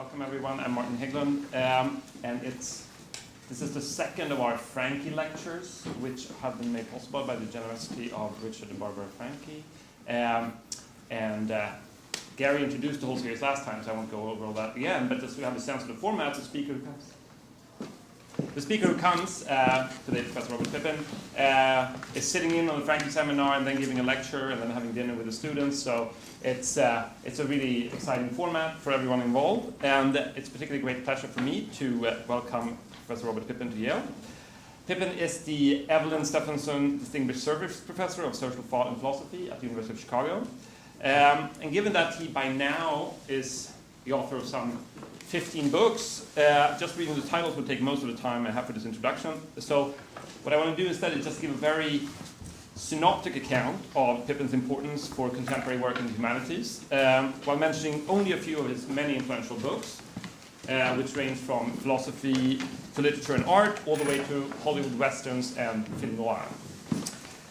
Welcome everyone. I'm Martin Hägglund, and this is the second of our Frankie lectures, which have been made possible by the generosity of Richard and Barbara Frankie. Gary introduced the whole series last time, so I won't go over all that again. But just to have a sense of the format, the speaker who comes today, Professor Robert Pippin, is sitting in on the Frankie seminar and then giving a lecture and then having dinner with the students. So it's a really exciting format for everyone involved. And it's a particularly great pleasure for me to welcome Professor Robert Pippin to Yale. Pippin is the Evelyn Stephenson Distinguished Service Professor of Social Thought and Philosophy at the University of Chicago. And given that he by now is the author of some 15 books, just reading the titles will take most of the time I have for this introduction. So what I want to do instead is just give a very synoptic account of Pippin's importance for contemporary work in the humanities, while mentioning only a few of his many influential books, which range from philosophy to literature and art, all the way to Hollywood westerns and film noir.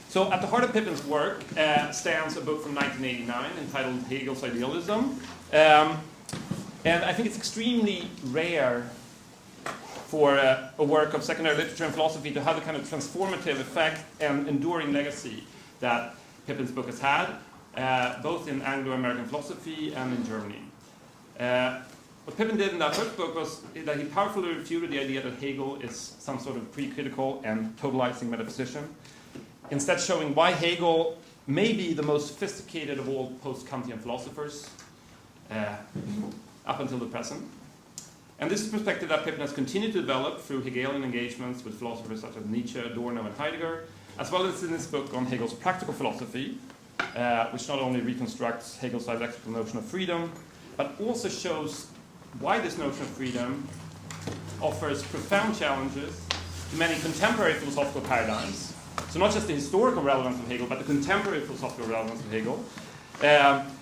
So at the heart of Pippin's work stands a book from 1989 entitled Hegel's Idealism. And I think it's extremely rare for a work of secondary literature and philosophy to have the kind of transformative effect and enduring legacy that Pippin's book has had, both in Anglo-American philosophy and in Germany. What Pippin did in that first book was that he powerfully refuted the idea that Hegel is some sort of pre-critical and totalizing metaphysician, instead showing why Hegel may be the most sophisticated of all post-Kantian philosophers up until the present. And this is a perspective that Pippin has continued to develop through Hegelian engagements with philosophers such as Nietzsche, Adorno, and Heidegger, as well as in his book on Hegel's practical philosophy, which not only reconstructs Hegel's dialectical notion of freedom, but also shows why this notion of freedom offers profound challenges to many contemporary philosophical paradigms. So not just the historical relevance of Hegel, but the contemporary philosophical relevance of Hegel,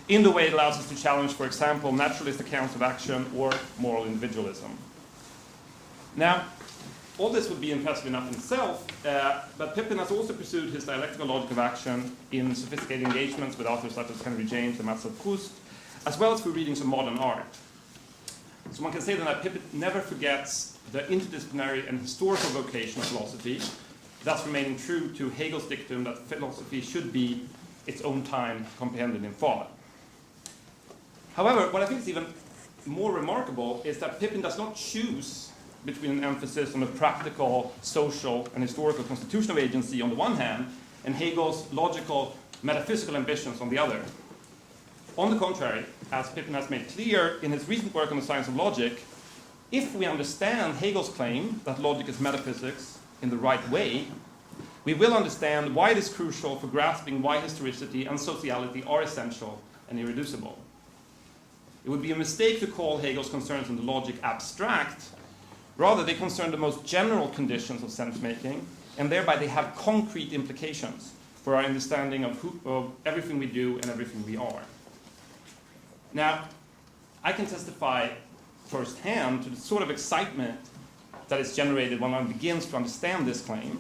in the way it allows us to challenge, for example, naturalist accounts of action or moral individualism. Now, all this would be impressive enough in itself, but Pippin has also pursued his dialectical logic of action in sophisticated engagements with authors such as Henry James and Marcel Proust, as well as through readings of modern art. So one can say then that Pippin never forgets the interdisciplinary and historical vocation of philosophy, thus remaining true to Hegel's dictum that philosophy should be its own time comprehended in thought. However, what I think is even more remarkable is that Pippin does not choose between an emphasis on the practical, social, and historical constitution of agency on the one hand, and Hegel's logical, metaphysical ambitions on the other. On the contrary, as Pippin has made clear in his recent work on the science of logic, if we understand Hegel's claim that logic is metaphysics in the right way, we will understand why it is crucial for grasping why historicity and sociality are essential and irreducible. It would be a mistake to call Hegel's concerns in the logic abstract. Rather, they concern the most general conditions of sense-making, and thereby they have concrete implications for our understanding of everything we do and everything we are. Now, I can testify firsthand to the sort of excitement that is generated when one begins to understand this claim.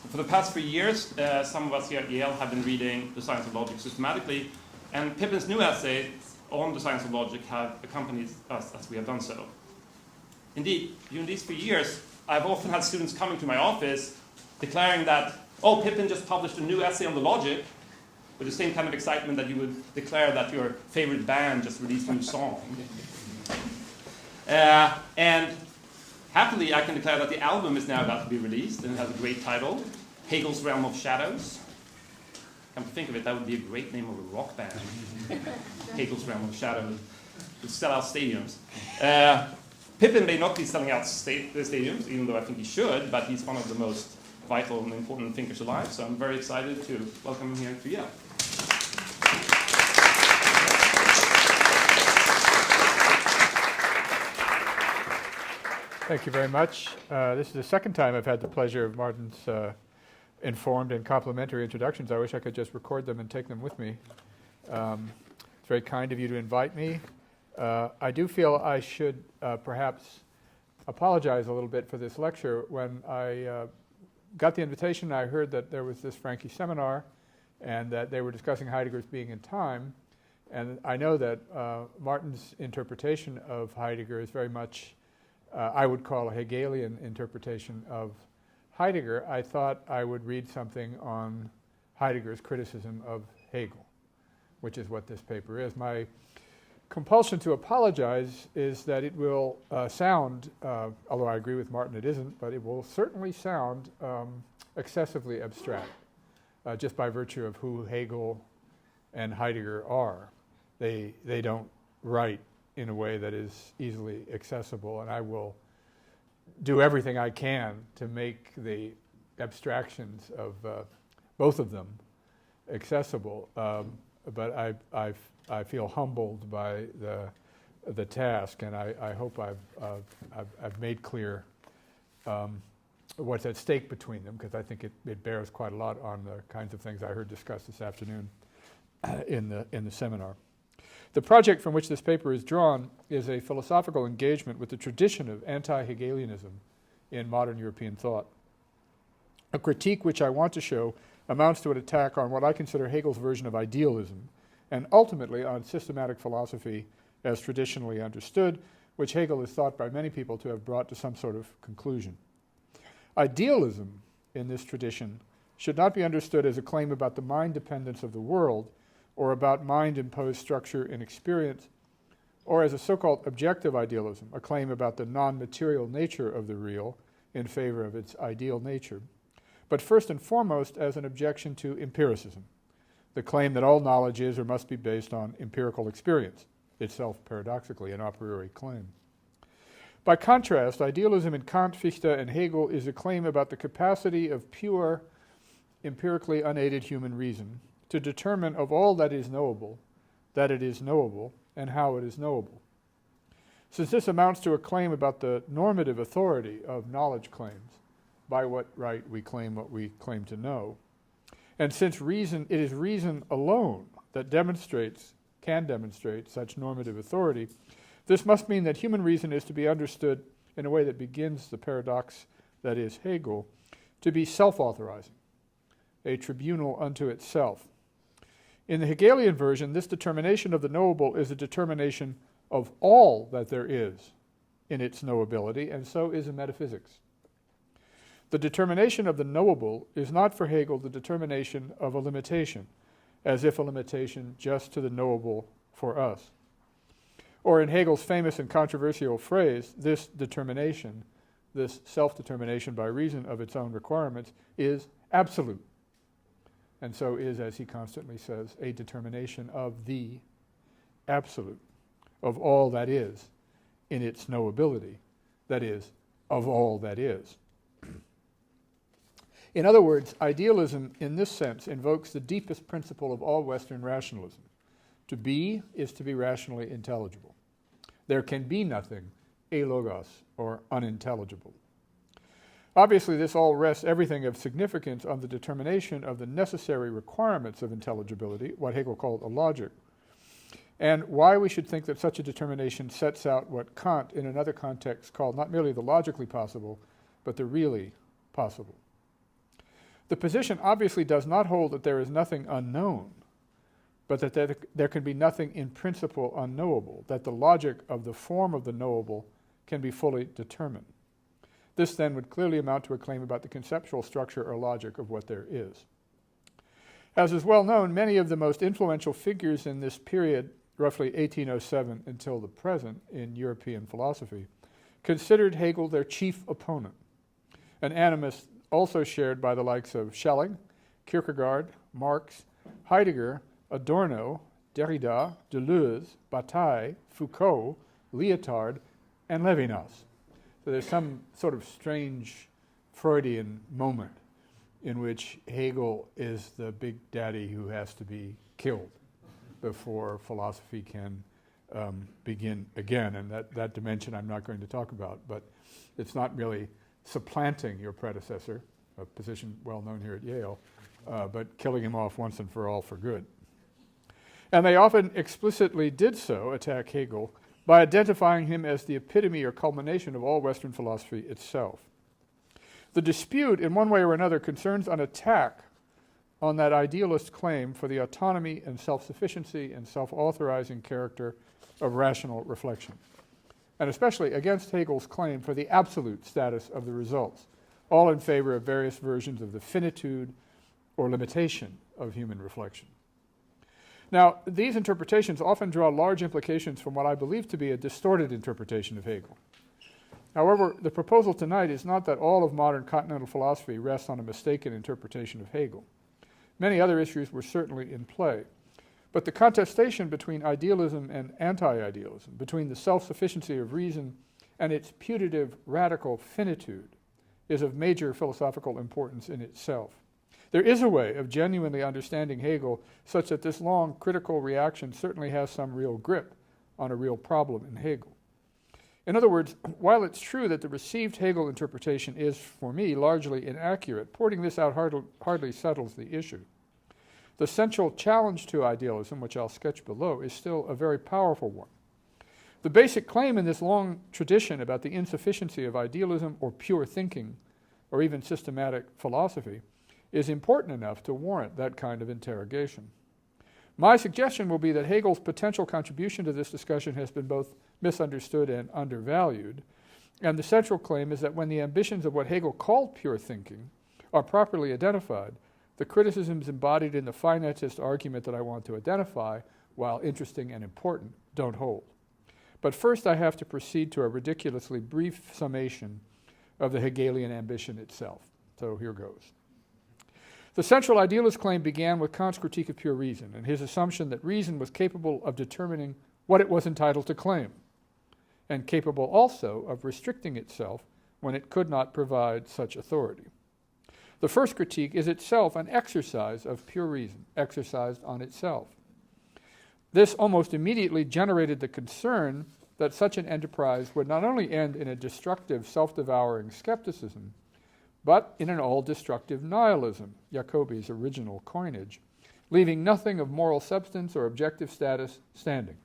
For the past 3 years, some of us here at Yale have been reading The Science of Logic systematically, and Pippin's new essay on the science of logic have accompanied us as we have done so. Indeed, during these 3 years, I've often had students coming to my office declaring that, oh, Pippin just published a new essay on the logic, with the same kind of excitement that you would declare that your favorite band just released a new song. And happily, I can declare that the album is now about to be released, and it has a great title, Hegel's Realm of Shadows. Come to think of it, that would be a great name of a rock band. Hegel's Realm of Shadows. It would sell out stadiums. Pippin may not be selling out stadiums, even though I think he should, but he's one of the most vital and important thinkers alive, so I'm very excited to welcome him here to Yale. Thank you very much. This is the second time I've had the pleasure of Martin's informed and complimentary introductions. I wish I could just record them and take them with me. It's very kind of you to invite me. I do feel I should perhaps apologize a little bit for this lecture. When I got the invitation, I heard that there was this Frankie seminar and that they were discussing Heidegger's Being and Time. And I know that Martin's interpretation of Heidegger is very much, I would call a Hegelian interpretation of Heidegger. I thought I would read something on Heidegger's criticism of Hegel, which is what this paper is. My compulsion to apologize is that it will sound, although I agree with Martin it isn't, but it will certainly sound excessively abstract, just by virtue of who Hegel and Heidegger are. They don't write in a way that is easily accessible, and I will do everything I can to make the abstractions of both of them accessible. But I feel humbled by the task, and I hope I've made clear what's at stake between them, because I think it bears quite a lot on the kinds of things I heard discussed this afternoon in the seminar. The project from which this paper is drawn is a philosophical engagement with the tradition of anti-Hegelianism in modern European thought. A critique which I want to show amounts to an attack on what I consider Hegel's version of idealism, and ultimately on systematic philosophy as traditionally understood, which Hegel is thought by many people to have brought to some sort of conclusion. Idealism in this tradition should not be understood as a claim about the mind dependence of the world, or about mind-imposed structure and experience, or as a so-called objective idealism, a claim about the non-material nature of the real in favor of its ideal nature, but first and foremost as an objection to empiricism, the claim that all knowledge is or must be based on empirical experience, itself paradoxically an a priori claim. By contrast, idealism in Kant, Fichte, and Hegel is a claim about the capacity of pure, empirically unaided human reason to determine of all that is knowable, that it is knowable, and how it is knowable. Since this amounts to a claim about the normative authority of knowledge claims, by what right we claim what we claim to know, and since it is reason alone that can demonstrate such normative authority, this must mean that human reason is to be understood in a way that begins the paradox that is Hegel, to be self-authorizing, a tribunal unto itself. In the Hegelian version, this determination of the knowable is a determination of all that there is in its knowability, and so is in metaphysics. The determination of the knowable is not for Hegel the determination of a limitation, as if a limitation just to the knowable for us. Or in Hegel's famous and controversial phrase, this determination, this self-determination by reason of its own requirements, is absolute. And so is, as he constantly says, a determination of the absolute, of all that is in its knowability, that is, of all that is. In other words, idealism in this sense invokes the deepest principle of all Western rationalism. To be is to be rationally intelligible. There can be nothing alogos, or unintelligible. Obviously, this all rests everything of significance on the determination of the necessary requirements of intelligibility, what Hegel called a logic, and why we should think that such a determination sets out what Kant, in another context, called not merely the logically possible, but the really possible. The position obviously does not hold that there is nothing unknown, but that there can be nothing in principle unknowable, that the logic of the form of the knowable can be fully determined. This then would clearly amount to a claim about the conceptual structure or logic of what there is. As is well known, many of the most influential figures in this period, roughly 1807 until the present in European philosophy, considered Hegel their chief opponent, an animus also shared by the likes of Schelling, Kierkegaard, Marx, Heidegger, Adorno, Derrida, Deleuze, Bataille, Foucault, Lyotard, and Levinas. So there's some sort of strange Freudian moment in which Hegel is the big daddy who has to be killed before philosophy can begin again. And that dimension I'm not going to talk about, but it's not really supplanting your predecessor, a position well known here at Yale, but killing him off once and for all for good. And they often explicitly did so, attack Hegel, by identifying him as the epitome or culmination of all Western philosophy itself. The dispute, in one way or another, concerns an attack on that idealist claim for the autonomy and self-sufficiency and self-authorizing character of rational reflection, and especially against Hegel's claim for the absolute status of the results, all in favor of various versions of the finitude or limitation of human reflection. Now, these interpretations often draw large implications from what I believe to be a distorted interpretation of Hegel. However, the proposal tonight is not that all of modern continental philosophy rests on a mistaken interpretation of Hegel. Many other issues were certainly in play, but the contestation between idealism and anti-idealism, between the self-sufficiency of reason and its putative radical finitude, is of major philosophical importance in itself. There is a way of genuinely understanding Hegel such that this long critical reaction certainly has some real grip on a real problem in Hegel. In other words, while it's true that the received Hegel interpretation is, for me, largely inaccurate, pointing this out hardly settles the issue. The central challenge to idealism, which I'll sketch below, is still a very powerful one. The basic claim in this long tradition about the insufficiency of idealism or pure thinking, or even systematic philosophy, is important enough to warrant that kind of interrogation. My suggestion will be that Hegel's potential contribution to this discussion has been both misunderstood and undervalued, and the central claim is that when the ambitions of what Hegel called pure thinking are properly identified, the criticisms embodied in the finitist argument that I want to identify, while interesting and important, don't hold. But first I have to proceed to a ridiculously brief summation of the Hegelian ambition itself. So here goes. The central idealist claim began with Kant's critique of pure reason and his assumption that reason was capable of determining what it was entitled to claim, and capable also of restricting itself when it could not provide such authority. The first critique is itself an exercise of pure reason, exercised on itself. This almost immediately generated the concern that such an enterprise would not only end in a destructive, self-devouring skepticism, but in an all-destructive nihilism, Jacobi's original coinage, leaving nothing of moral substance or objective status standing.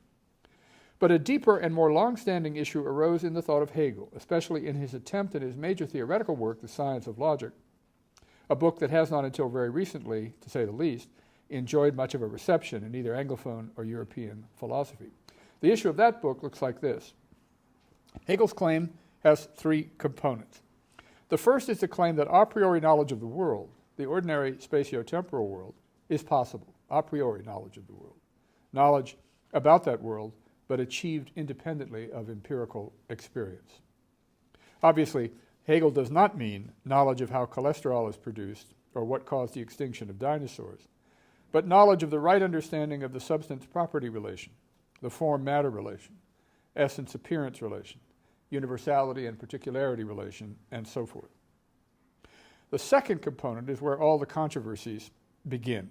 But a deeper and more long-standing issue arose in the thought of Hegel, especially in his attempt in his major theoretical work, The Science of Logic, a book that has not until very recently, to say the least, enjoyed much of a reception in either Anglophone or European philosophy. The issue of that book looks like this. Hegel's claim has three components. The first is the claim that a priori knowledge of the world, the ordinary spatio-temporal world, is possible, a priori knowledge of the world. Knowledge about that world, but achieved independently of empirical experience. Obviously, Hegel does not mean knowledge of how cholesterol is produced or what caused the extinction of dinosaurs, but knowledge of the right understanding of the substance-property relation, the form-matter relation, essence-appearance relation, universality and particularity relation, and so forth. The second component is where all the controversies begin.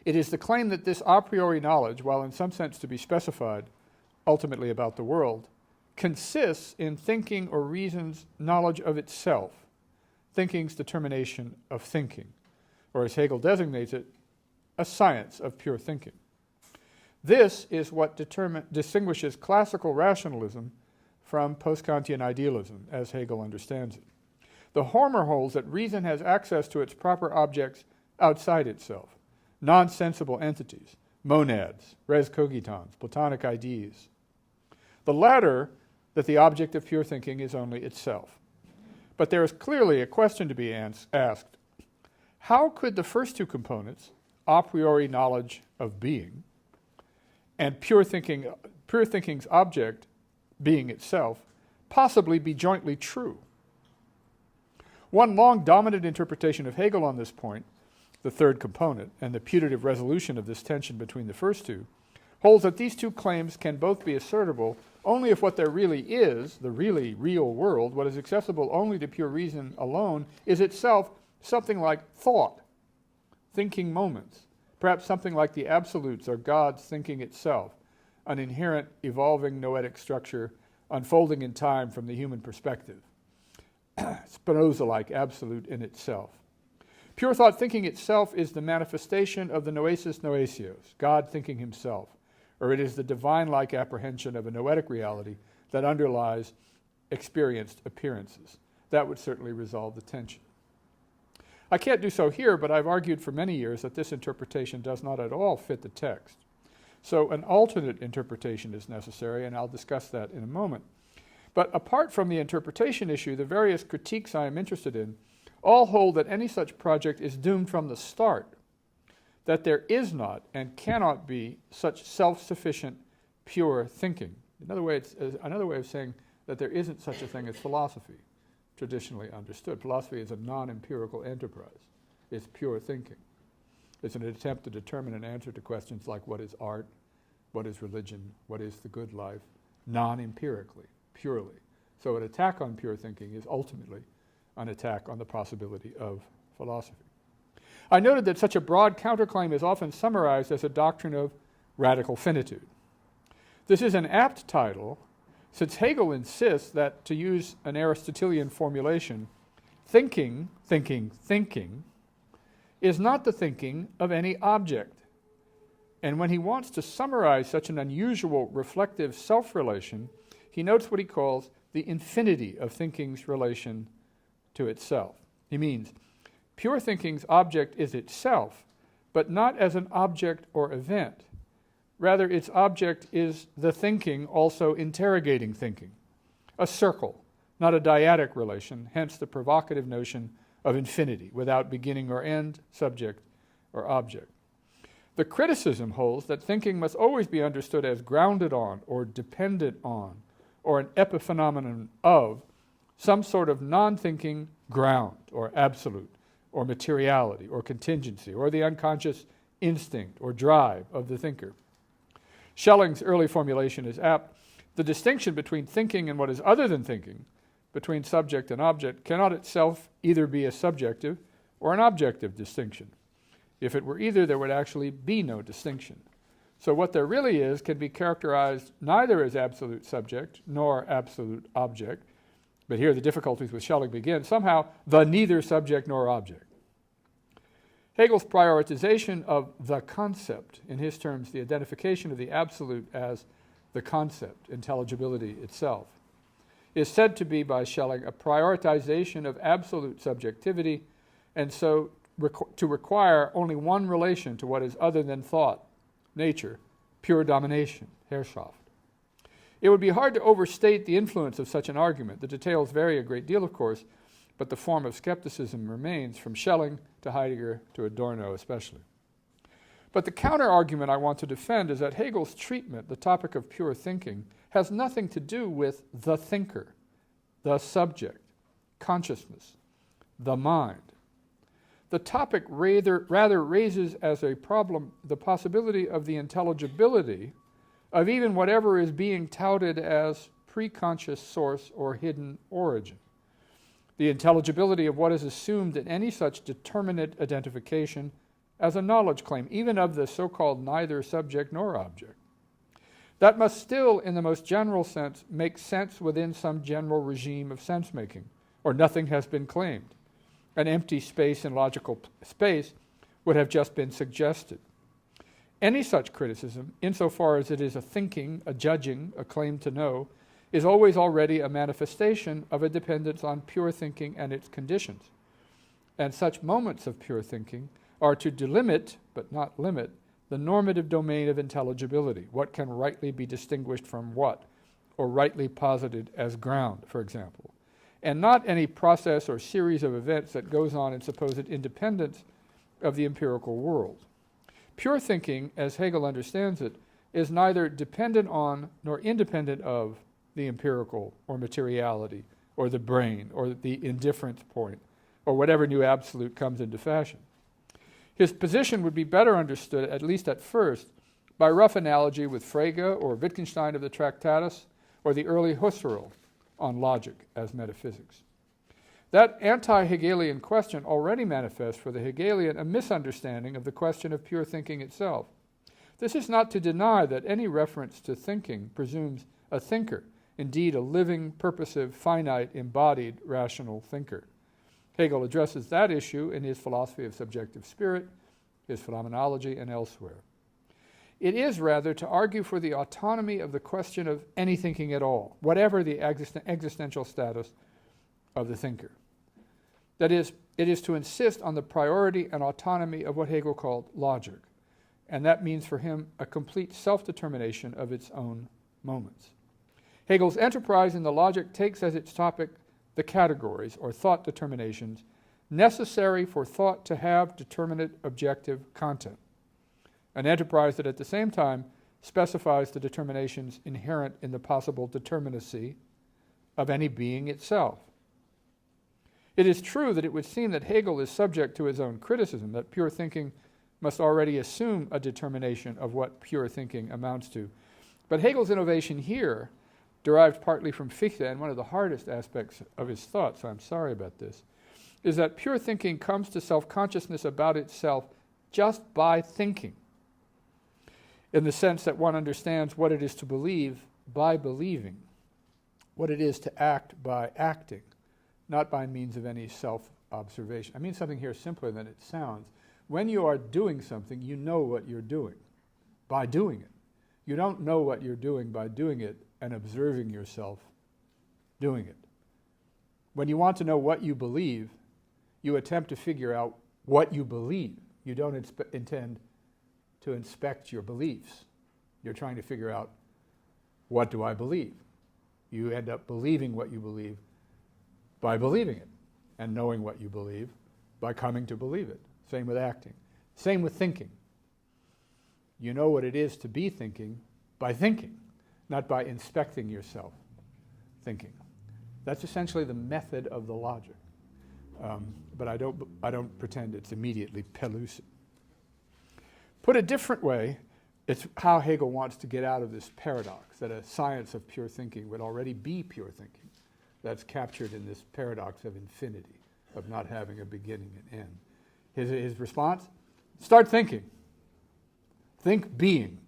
It is the claim that this a priori knowledge, while in some sense to be specified ultimately about the world, consists in thinking or reason's knowledge of itself, thinking's determination of thinking, or as Hegel designates it, a science of pure thinking. This is what distinguishes classical rationalism from post-Kantian idealism, as Hegel understands it. The former holds that reason has access to its proper objects outside itself, non-sensible entities, monads, res cogitans, Platonic ideas. The latter, that the object of pure thinking is only itself. But there is clearly a question to be asked. How could the first two components, a priori knowledge of being, and pure thinking's object, being itself, possibly be jointly true? One long dominant interpretation of Hegel on this point, the third component, and the putative resolution of this tension between the first two, holds that these two claims can both be assertable only if what there really is, the really real world, what is accessible only to pure reason alone, is itself something like thought, thinking moments, perhaps something like the absolutes or God's thinking itself, an inherent evolving noetic structure unfolding in time from the human perspective, Spinoza-like absolute in itself. Pure thought thinking itself is the manifestation of the noesis noesios, God thinking himself, or it is the divine-like apprehension of a noetic reality that underlies experienced appearances. That would certainly resolve the tension. I can't do so here, but I've argued for many years that this interpretation does not at all fit the text. So an alternate interpretation is necessary, and I'll discuss that in a moment. But apart from the interpretation issue, the various critiques I am interested in all hold that any such project is doomed from the start, that there is not and cannot be such self-sufficient, pure thinking. Another way of saying that there isn't such a thing as philosophy, traditionally understood. Philosophy is a non-empirical enterprise. It's pure thinking. It's an attempt to determine an answer to questions like what is art, what is religion, what is the good life, non-empirically, purely. So an attack on pure thinking is ultimately an attack on the possibility of philosophy. I noted that such a broad counterclaim is often summarized as a doctrine of radical finitude. This is an apt title, since Hegel insists that, to use an Aristotelian formulation, thinking is not the thinking of any object. And when he wants to summarize such an unusual reflective self-relation, he notes what he calls the infinity of thinking's relation to itself. He means, pure thinking's object is itself, but not as an object or event. Rather, its object is the thinking also interrogating thinking, a circle, not a dyadic relation, hence the provocative notion of infinity, without beginning or end, subject or object. The criticism holds that thinking must always be understood as grounded on or dependent on or an epiphenomenon of some sort of non-thinking ground or absolute or materiality or contingency or the unconscious instinct or drive of the thinker. Schelling's early formulation is apt. The distinction between thinking and what is other than thinking, between subject and object, cannot itself either be a subjective or an objective distinction. If it were either, there would actually be no distinction. So what there really is can be characterized neither as absolute subject nor absolute object, but here the difficulties with Schelling begin, somehow the neither subject nor object. Hegel's prioritization of the concept, in his terms the identification of the absolute as the concept, intelligibility itself, is said to be by Schelling a prioritization of absolute subjectivity, and so to require only one relation to what is other than thought, nature, pure domination, Herrschaft. It would be hard to overstate the influence of such an argument. The details vary a great deal, of course, but the form of skepticism remains, from Schelling to Heidegger to Adorno especially. But the counter-argument I want to defend is that Hegel's treatment, the topic of pure thinking, has nothing to do with the thinker, the subject, consciousness, the mind. The topic rather raises as a problem the possibility of the intelligibility of even whatever is being touted as preconscious source or hidden origin. The intelligibility of what is assumed in any such determinate identification as a knowledge claim, even of the so-called neither subject nor object. That must still, in the most general sense, make sense within some general regime of sense-making, or nothing has been claimed. An empty space in logical space would have just been suggested. Any such criticism, insofar as it is a thinking, a judging, a claim to know, is always already a manifestation of a dependence on pure thinking and its conditions. And such moments of pure thinking are to delimit, but not limit, the normative domain of intelligibility, what can rightly be distinguished from what, or rightly posited as ground, for example, and not any process or series of events that goes on in supposed independence of the empirical world. Pure thinking, as Hegel understands it, is neither dependent on nor independent of the empirical or materiality or the brain or the indifference point or whatever new absolute comes into fashion. His position would be better understood, at least at first, by rough analogy with Frege or Wittgenstein of the Tractatus or the early Husserl on logic as metaphysics. That anti-Hegelian question already manifests for the Hegelian a misunderstanding of the question of pure thinking itself. This is not to deny that any reference to thinking presumes a thinker, indeed a living, purposive, finite, embodied, rational thinker. Hegel addresses that issue in his philosophy of subjective spirit, his phenomenology, and elsewhere. It is rather to argue for the autonomy of the question of any thinking at all, whatever the existential status of the thinker. That is, it is to insist on the priority and autonomy of what Hegel called logic, and that means for him a complete self-determination of its own moments. Hegel's enterprise in the logic takes as its topic the categories, or thought determinations, necessary for thought to have determinate objective content, an enterprise that at the same time specifies the determinations inherent in the possible determinacy of any being itself. It is true that it would seem that Hegel is subject to his own criticism, that pure thinking must already assume a determination of what pure thinking amounts to. But Hegel's innovation here, derived partly from Fichte, and one of the hardest aspects of his thought, so I'm sorry about this, is that pure thinking comes to self-consciousness about itself just by thinking, in the sense that one understands what it is to believe by believing, what it is to act by acting, not by means of any self-observation. I mean something here simpler than it sounds. When you are doing something, you know what you're doing by doing it. You don't know what you're doing by doing it and observing yourself doing it. When you want to know what you believe, you attempt to figure out what you believe. You don't intend to inspect your beliefs. You're trying to figure out, what do I believe? You end up believing what you believe by believing it, and knowing what you believe by coming to believe it. Same with acting. Same with thinking. You know what it is to be thinking by thinking, not by inspecting yourself thinking. That's essentially the method of the logic. But I don't pretend it's immediately pellucid. Put a different way, it's how Hegel wants to get out of this paradox, that a science of pure thinking would already be pure thinking. That's captured in this paradox of infinity, of not having a beginning and end. His response? Start thinking. Think being,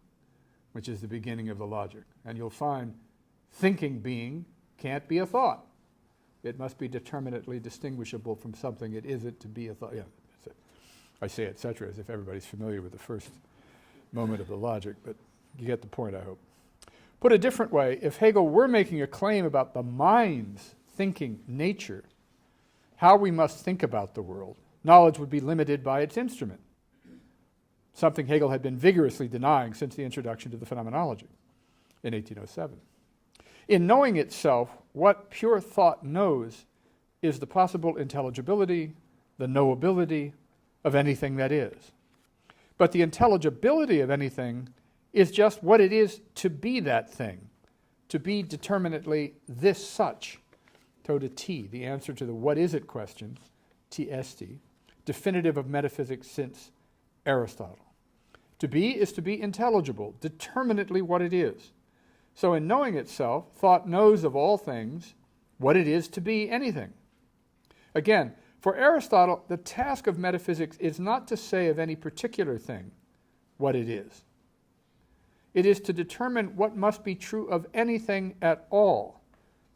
which is the beginning of the logic. And you'll find thinking being can't be a thought. It must be determinately distinguishable from something it isn't to be a thought. Yeah, that's it. I say etc. as if everybody's familiar with the first moment of the logic, but you get the point, I hope. Put a different way, if Hegel were making a claim about the mind's thinking nature, how we must think about the world, knowledge would be limited by its instrument, something Hegel had been vigorously denying since the introduction to the phenomenology in 1807. In knowing itself, what pure thought knows is the possible intelligibility, the knowability of anything that is. But the intelligibility of anything is just what it is to be that thing, to be determinately this such, tota t, the answer to the what is it question, TST, definitive of metaphysics since Aristotle. To be is to be intelligible, determinately what it is. So in knowing itself, thought knows of all things what it is to be anything. Again, for Aristotle, the task of metaphysics is not to say of any particular thing what it is. It is to determine what must be true of anything at all,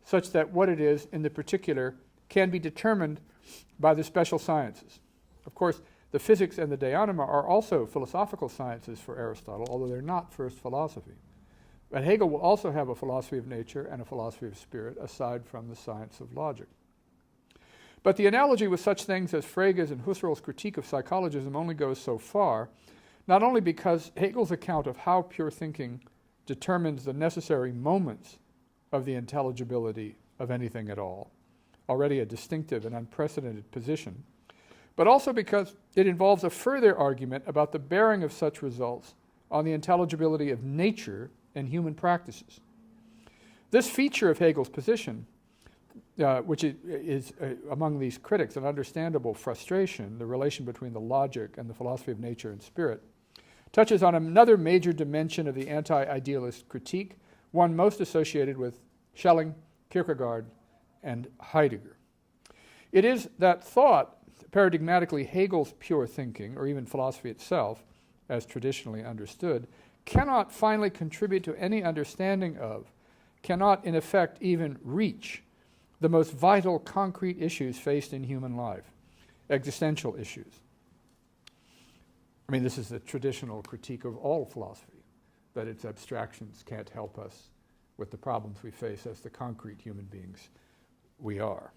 such that what it is in the particular can be determined by the special sciences. Of course, the physics and the deonema are also philosophical sciences for Aristotle, although they're not first philosophy. But Hegel will also have a philosophy of nature and a philosophy of spirit, aside from the science of logic. But the analogy with such things as Frege's and Husserl's critique of psychologism only goes so far, not only because Hegel's account of how pure thinking determines the necessary moments of the intelligibility of anything at all, already a distinctive and unprecedented position, but also because it involves a further argument about the bearing of such results on the intelligibility of nature and human practices. This feature of Hegel's position, which is among these critics an understandable frustration, the relation between the logic and the philosophy of nature and spirit, touches on another major dimension of the anti-idealist critique, one most associated with Schelling, Kierkegaard, and Heidegger. It is that thought, paradigmatically Hegel's pure thinking, or even philosophy itself, as traditionally understood, cannot finally contribute to any understanding of, cannot in effect even reach, the most vital concrete issues faced in human life, existential issues. I mean, this is the traditional critique of all philosophy, that its abstractions can't help us with the problems we face as the concrete human beings we are.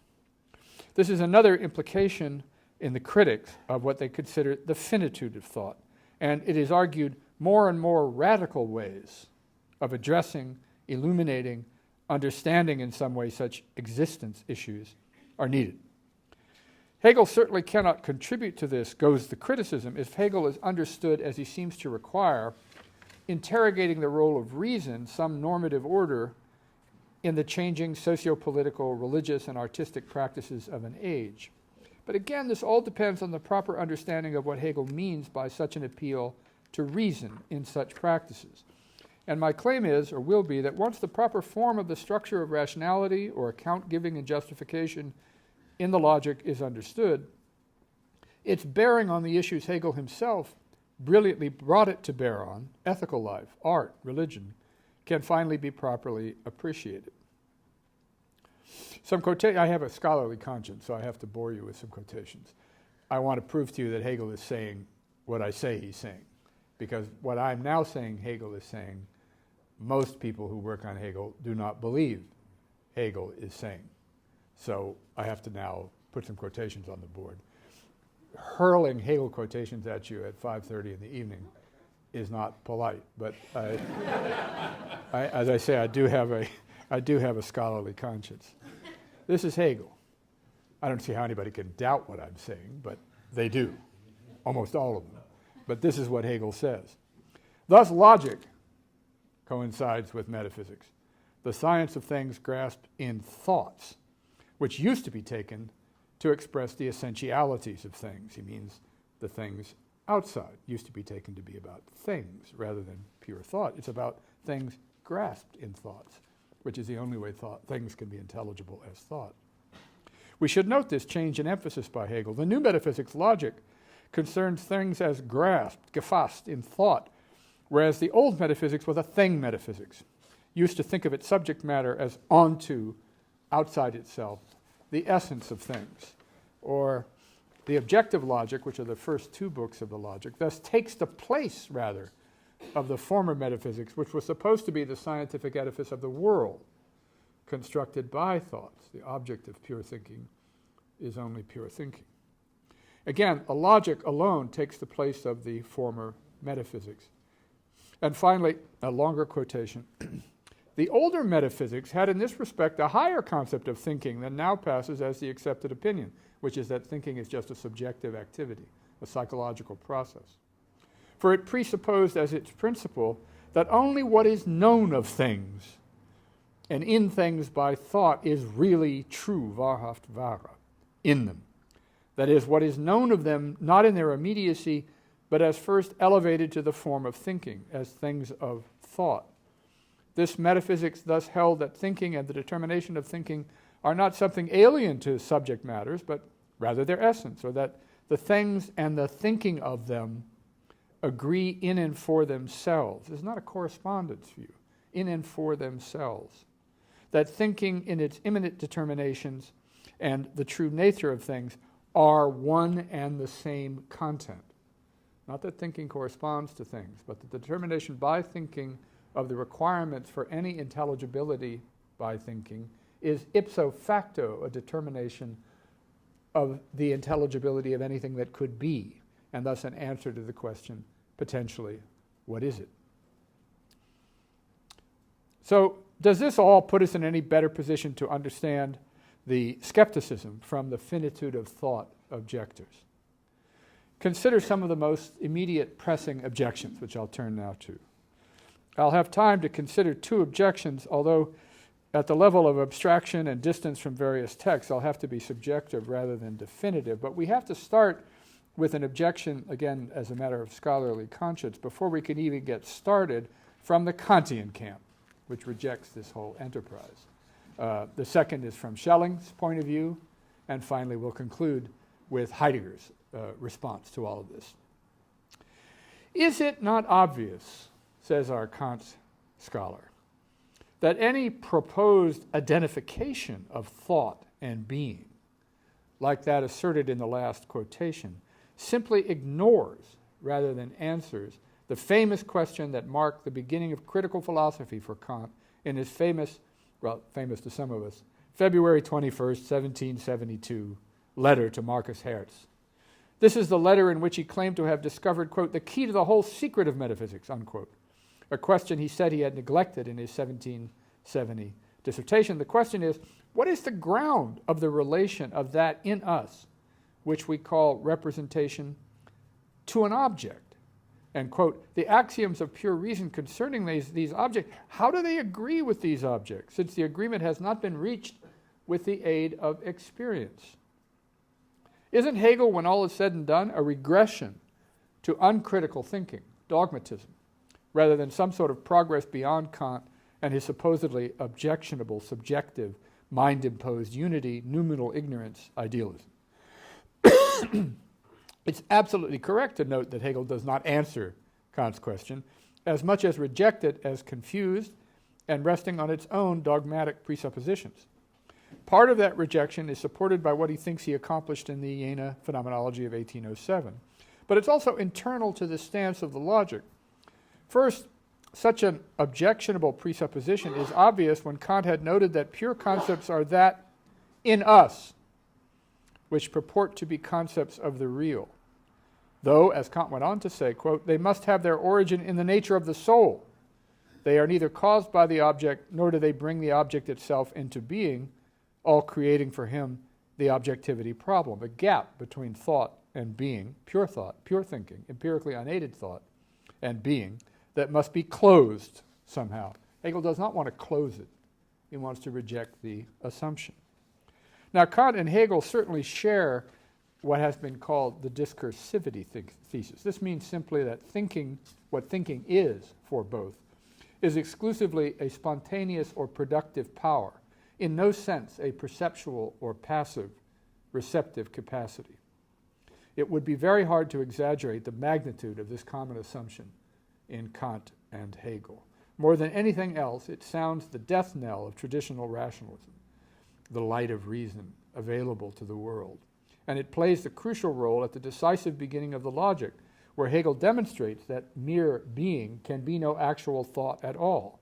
This is another implication in the critics of what they consider the finitude of thought, and it is argued more and more radical ways of addressing, illuminating, understanding in some way such existence issues are needed. Hegel certainly cannot contribute to this, goes the criticism, if Hegel is understood as he seems to require, interrogating the role of reason, some normative order, in the changing socio-political, religious, and artistic practices of an age. But again, this all depends on the proper understanding of what Hegel means by such an appeal to reason in such practices. And my claim is, or will be, that once the proper form of the structure of rationality or account-giving and justification in the logic is understood, its bearing on the issues Hegel himself brilliantly brought it to bear on, ethical life, art, religion, can finally be properly appreciated. I have a scholarly conscience, so I have to bore you with some quotations. I want to prove to you that Hegel is saying what I say he's saying, because what I'm now saying Hegel is saying, most people who work on Hegel do not believe Hegel is saying. So I have to now put some quotations on the board. Hurling Hegel quotations at you at 5:30 in the evening is not polite, but as I say, I do have a scholarly conscience. This is Hegel. I don't see how anybody can doubt what I'm saying, but they do, almost all of them. But this is what Hegel says. Thus, logic coincides with metaphysics, the science of things grasped in thoughts, which used to be taken to express the essentialities of things. He means the things outside used to be taken to be about things rather than pure thought. It's about things grasped in thoughts, which is the only way things can be intelligible as thought. We should note this change in emphasis by Hegel. The new metaphysics logic concerns things as grasped, gefasst, in thought, whereas the old metaphysics was a thing metaphysics, used to think of its subject matter as onto, outside itself, the essence of things. Or the objective logic, which are the first two books of the logic, thus takes the place, rather, of the former metaphysics, which was supposed to be the scientific edifice of the world, constructed by thoughts. The object of pure thinking is only pure thinking. Again, a logic alone takes the place of the former metaphysics. And finally, a longer quotation. The older metaphysics had in this respect a higher concept of thinking than now passes as the accepted opinion, which is that thinking is just a subjective activity, a psychological process. For it presupposed as its principle that only what is known of things and in things by thought is really true, wahrhaft wahre, in them. That is, what is known of them not in their immediacy, but as first elevated to the form of thinking, as things of thought. This metaphysics thus held that thinking and the determination of thinking are not something alien to subject matters, but rather their essence, or that the things and the thinking of them agree in and for themselves. It's not a correspondence view, in and for themselves. That thinking in its immanent determinations and the true nature of things are one and the same content. Not that thinking corresponds to things, but the determination by thinking of the requirements for any intelligibility by thinking is ipso facto a determination of the intelligibility of anything that could be, and thus an answer to the question, potentially, what is it? So, does this all put us in any better position to understand the skepticism from the finitude of thought objectors? Consider some of the most immediate pressing objections, which I'll turn now to. I'll have time to consider two objections, although at the level of abstraction and distance from various texts, I'll have to be subjective rather than definitive. But we have to start with an objection, again, as a matter of scholarly conscience, before we can even get started, from the Kantian camp, which rejects this whole enterprise. The second is from Schelling's point of view, and finally we'll conclude with Heidegger's response to all of this. Is it not obvious, says our Kant scholar, that any proposed identification of thought and being, like that asserted in the last quotation, simply ignores, rather than answers, the famous question that marked the beginning of critical philosophy for Kant in his famous to some of us, February 21st, 1772 letter to Marcus Hertz. This is the letter in which he claimed to have discovered, quote, the key to the whole secret of metaphysics, unquote, a question he said he had neglected in his 1770 dissertation. The question is, what is the ground of the relation of that in us, which we call representation, to an object? And, quote, the axioms of pure reason concerning these objects, how do they agree with these objects, since the agreement has not been reached with the aid of experience? Isn't Hegel, when all is said and done, a regression to uncritical thinking, dogmatism, rather than some sort of progress beyond Kant and his supposedly objectionable, subjective, mind-imposed unity, noumenal ignorance, idealism? It's absolutely correct to note that Hegel does not answer Kant's question, as much as reject it as confused and resting on its own dogmatic presuppositions. Part of that rejection is supported by what he thinks he accomplished in the Jena phenomenology of 1807, but it's also internal to the stance of the logic. First, such an objectionable presupposition is obvious when Kant had noted that pure concepts are that in us, which purport to be concepts of the real. Though, as Kant went on to say, quote, they must have their origin in the nature of the soul. They are neither caused by the object, nor do they bring the object itself into being, all creating for him the objectivity problem, a gap between thought and being, pure thought, pure thinking, empirically unaided thought, and being, that must be closed somehow. Hegel does not want to close it. He wants to reject the assumption. Now, Kant and Hegel certainly share what has been called the discursivity thesis. This means simply that thinking, what thinking is for both, is exclusively a spontaneous or productive power, in no sense a perceptual or passive receptive capacity. It would be very hard to exaggerate the magnitude of this common assumption in Kant and Hegel. More than anything else, it sounds the death knell of traditional rationalism, the light of reason available to the world. And it plays the crucial role at the decisive beginning of the logic, where Hegel demonstrates that mere being can be no actual thought at all.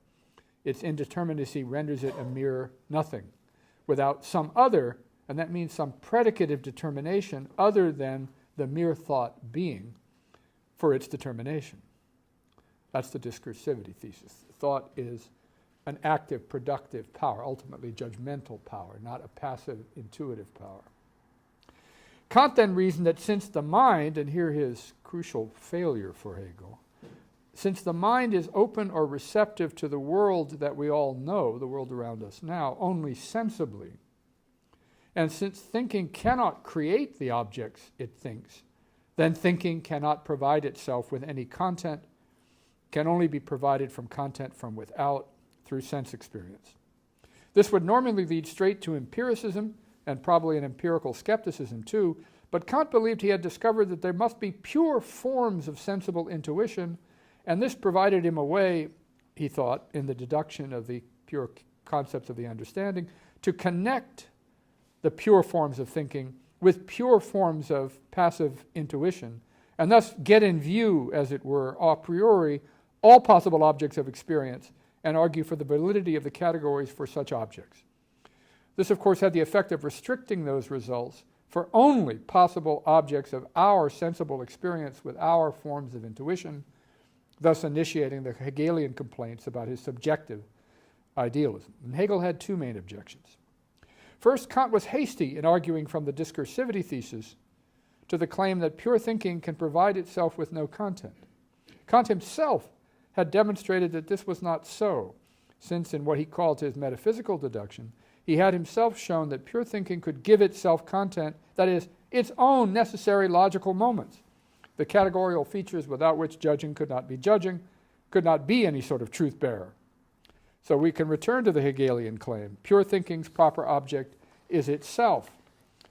Its indeterminacy renders it a mere nothing, without some other, and that means some predicative determination other than the mere thought being for its determination. That's the discursivity thesis. Thought is an active, productive power, ultimately judgmental power, not a passive, intuitive power. Kant then reasoned that since the mind, and here his crucial failure for Hegel, since the mind is open or receptive to the world that we all know, the world around us now, only sensibly, and since thinking cannot create the objects it thinks, then thinking cannot provide itself with any content, can only be provided from content from without through sense experience. This would normally lead straight to empiricism, and probably an empirical skepticism too, but Kant believed he had discovered that there must be pure forms of sensible intuition, and this provided him a way, he thought, in the deduction of the pure concepts of the understanding, to connect the pure forms of thinking with pure forms of passive intuition, and thus get in view, as it were, a priori, all possible objects of experience, and argue for the validity of the categories for such objects. This, of course, had the effect of restricting those results for only possible objects of our sensible experience with our forms of intuition, thus initiating the Hegelian complaints about his subjective idealism. And Hegel had two main objections. First, Kant was hasty in arguing from the discursivity thesis to the claim that pure thinking can provide itself with no content. Kant himself had demonstrated that this was not so, since in what he called his metaphysical deduction, he had himself shown that pure thinking could give itself content, that is, its own necessary logical moments, the categorical features without which judging, could not be any sort of truth bearer. So we can return to the Hegelian claim. Pure thinking's proper object is itself.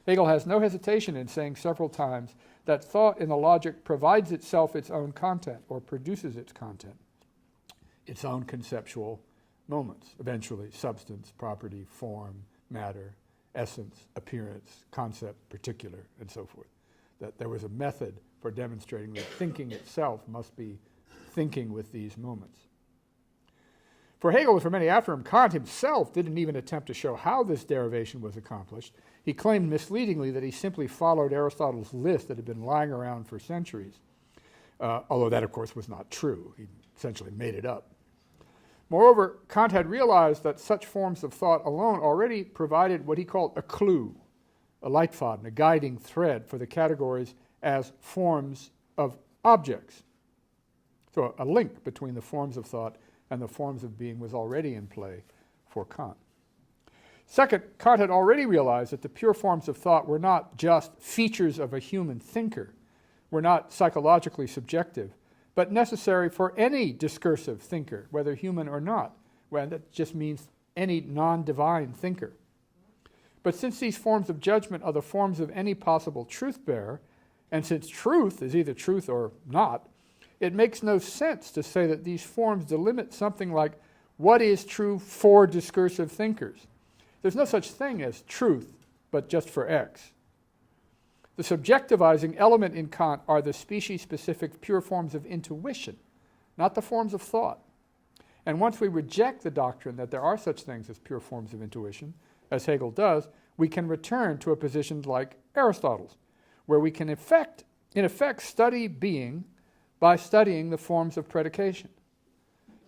Hegel has no hesitation in saying several times that thought in the logic provides itself its own content, or produces its content, its own conceptual moments, eventually substance, property, form, matter, essence, appearance, concept, particular, and so forth. That there was a method for demonstrating that thinking itself must be thinking with these moments. For Hegel and for many after him, Kant himself didn't even attempt to show how this derivation was accomplished. He claimed misleadingly that he simply followed Aristotle's list that had been lying around for centuries, although that, of course, was not true. He essentially made it up. Moreover, Kant had realized that such forms of thought alone already provided what he called a clue, a Leitfaden, a guiding thread for the categories as forms of objects. So a link between the forms of thought and the forms of being was already in play for Kant. Second, Kant had already realized that the pure forms of thought were not just features of a human thinker, were not psychologically subjective, but necessary for any discursive thinker, whether human or not. Well, that just means any non-divine thinker. But since these forms of judgment are the forms of any possible truth-bearer, and since truth is either truth or not, it makes no sense to say that these forms delimit something like what is true for discursive thinkers. There's no such thing as truth, but just for X. The subjectivizing element in Kant are the species-specific pure forms of intuition, not the forms of thought. And once we reject the doctrine that there are such things as pure forms of intuition, as Hegel does, we can return to a position like Aristotle's, where we can in effect study being by studying the forms of predication.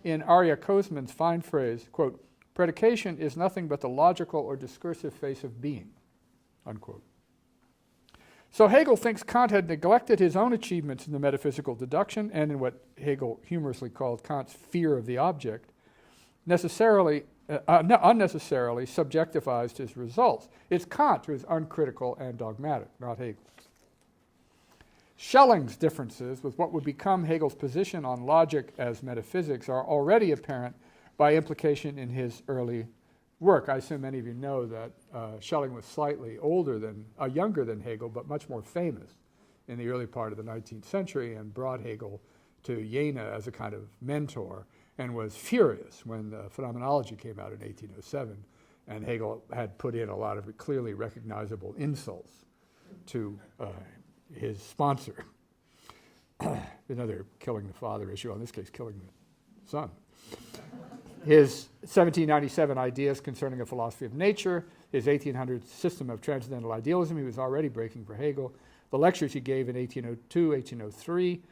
In Arya Kozman's fine phrase, quote, "Predication is nothing but the logical or discursive face of being," unquote. So Hegel thinks Kant had neglected his own achievements in the metaphysical deduction and in what Hegel humorously called Kant's fear of the object, unnecessarily subjectivized his results. It's Kant who is uncritical and dogmatic, not Hegel. Schelling's differences with what would become Hegel's position on logic as metaphysics are already apparent by implication in his early work. I assume many of you know that Schelling was slightly younger than Hegel, but much more famous in the early part of the 19th century, and brought Hegel to Jena as a kind of mentor, and was furious when the Phenomenology came out in 1807, and Hegel had put in a lot of clearly recognizable insults to his sponsor. Another killing the father issue, in this case killing the son. His 1797 Ideas Concerning a Philosophy of Nature, his 1800 System of Transcendental Idealism, he was already breaking for Hegel, the lectures he gave in 1802, 1803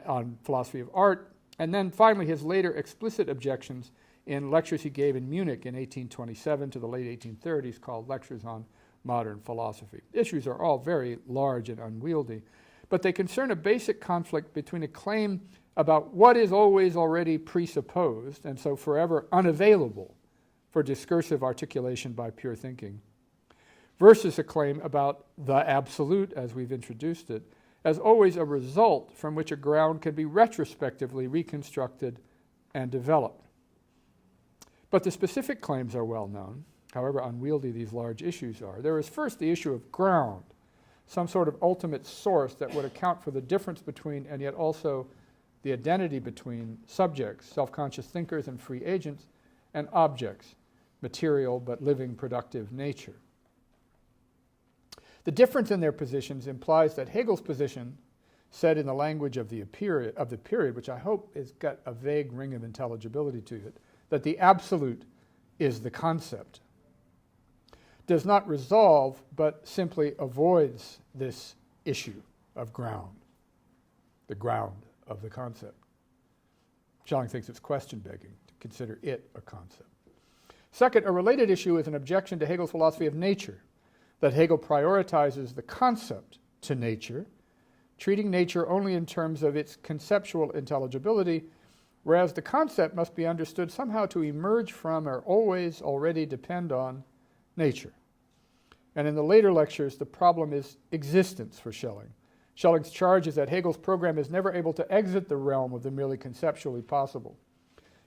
on philosophy of art, and then finally his later explicit objections in lectures he gave in Munich in 1827 to the late 1830s called Lectures on Modern Philosophy. Issues are all very large and unwieldy, but they concern a basic conflict between a claim about what is always already presupposed and so forever unavailable for discursive articulation by pure thinking, versus a claim about the absolute, as we've introduced it, as always a result from which a ground can be retrospectively reconstructed and developed. But the specific claims are well known, however unwieldy these large issues are. There is first the issue of ground, some sort of ultimate source that would account for the difference between and yet also the identity between subjects, self-conscious thinkers and free agents, and objects, material but living productive nature. The difference in their positions implies that Hegel's position, said in the language of the period, which I hope has got a vague ring of intelligibility to it, that the absolute is the concept, does not resolve but simply avoids this issue of ground, the ground of the concept. Schelling thinks it's question-begging to consider it a concept. Second, a related issue is an objection to Hegel's philosophy of nature, that Hegel prioritizes the concept to nature, treating nature only in terms of its conceptual intelligibility, whereas the concept must be understood somehow to emerge from or always already depend on nature. And in the later lectures, the problem is existence for Schelling. Schelling's charge is that Hegel's program is never able to exit the realm of the merely conceptually possible.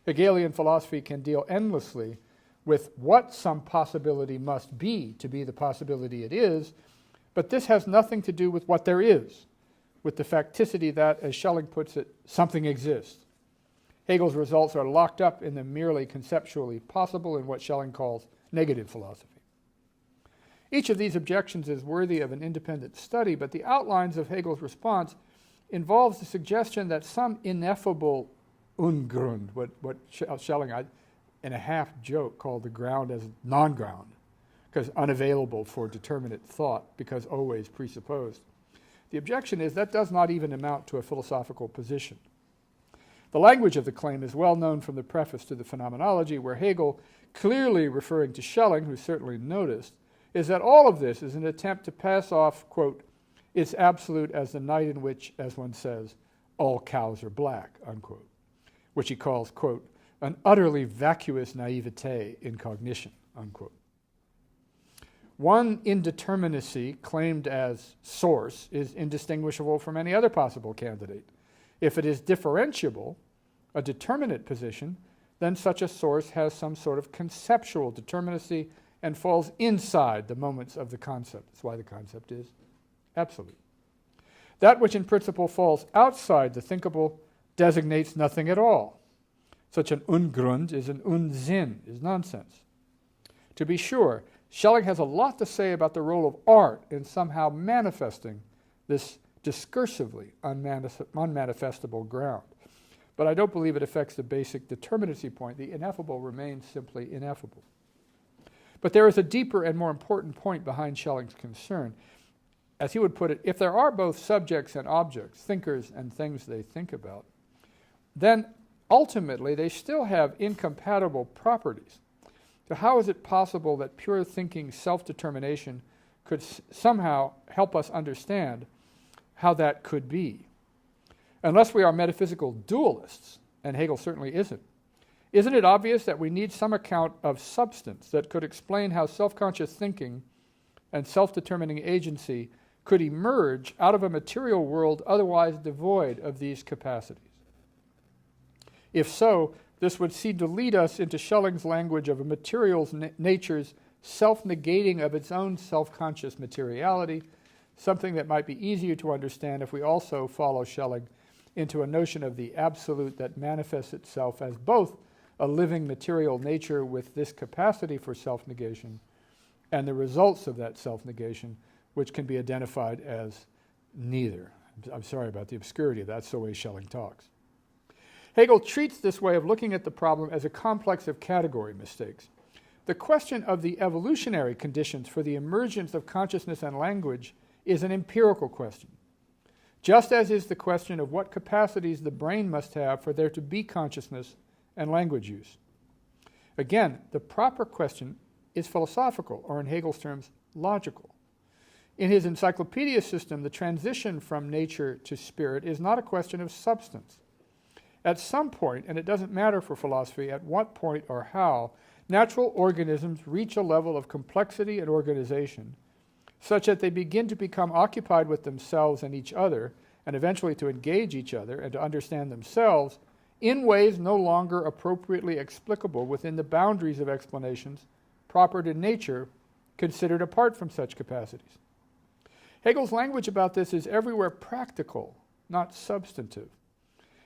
Hegelian philosophy can deal endlessly with what some possibility must be to be the possibility it is, but this has nothing to do with what there is, with the facticity that, as Schelling puts it, something exists. Hegel's results are locked up in the merely conceptually possible in what Schelling calls negative philosophy. Each of these objections is worthy of an independent study, but the outlines of Hegel's response involves the suggestion that some ineffable Ungrund, what Schelling and a half joke called the ground as non-ground, because unavailable for determinate thought, because always presupposed. The objection is that does not even amount to a philosophical position. The language of the claim is well known from the preface to the Phenomenology, where Hegel, clearly referring to Schelling, who certainly noticed, is that all of this is an attempt to pass off, quote, its absolute as the night in which, as one says, all cows are black, unquote, which he calls, quote, an utterly vacuous naivete in cognition, unquote. One indeterminacy claimed as source is indistinguishable from any other possible candidate. If it is differentiable, a determinate position, then such a source has some sort of conceptual determinacy and falls inside the moments of the concept. That's why the concept is absolute. That which in principle falls outside the thinkable designates nothing at all. Such an Ungrund is an Unsinn, is nonsense. To be sure, Schelling has a lot to say about the role of art in somehow manifesting this discursively unmanifestable ground. But I don't believe it affects the basic determinacy point. The ineffable remains simply ineffable. But there is a deeper and more important point behind Schelling's concern. As he would put it, if there are both subjects and objects, thinkers and things they think about, then ultimately they still have incompatible properties. So how is it possible that pure thinking self-determination could somehow help us understand how that could be? Unless we are metaphysical dualists, and Hegel certainly isn't it obvious that we need some account of substance that could explain how self-conscious thinking and self-determining agency could emerge out of a material world otherwise devoid of these capacities? If so, this would seem to lead us into Schelling's language of a material's nature's self-negating of its own self-conscious materiality, something that might be easier to understand if we also follow Schelling into a notion of the absolute that manifests itself as both a living material nature with this capacity for self-negation and the results of that self-negation, which can be identified as neither. I'm sorry about the obscurity, that's the way Schelling talks. Hegel treats this way of looking at the problem as a complex of category mistakes. The question of the evolutionary conditions for the emergence of consciousness and language is an empirical question, just as is the question of what capacities the brain must have for there to be consciousness and language use. Again, the proper question is philosophical, or in Hegel's terms, logical. In his encyclopedia system, the transition from nature to spirit is not a question of substance. At some point, and it doesn't matter for philosophy at what point or how, natural organisms reach a level of complexity and organization such that they begin to become occupied with themselves and each other, and eventually to engage each other and to understand themselves in ways no longer appropriately explicable within the boundaries of explanations proper to nature considered apart from such capacities. Hegel's language about this is everywhere practical, not substantive.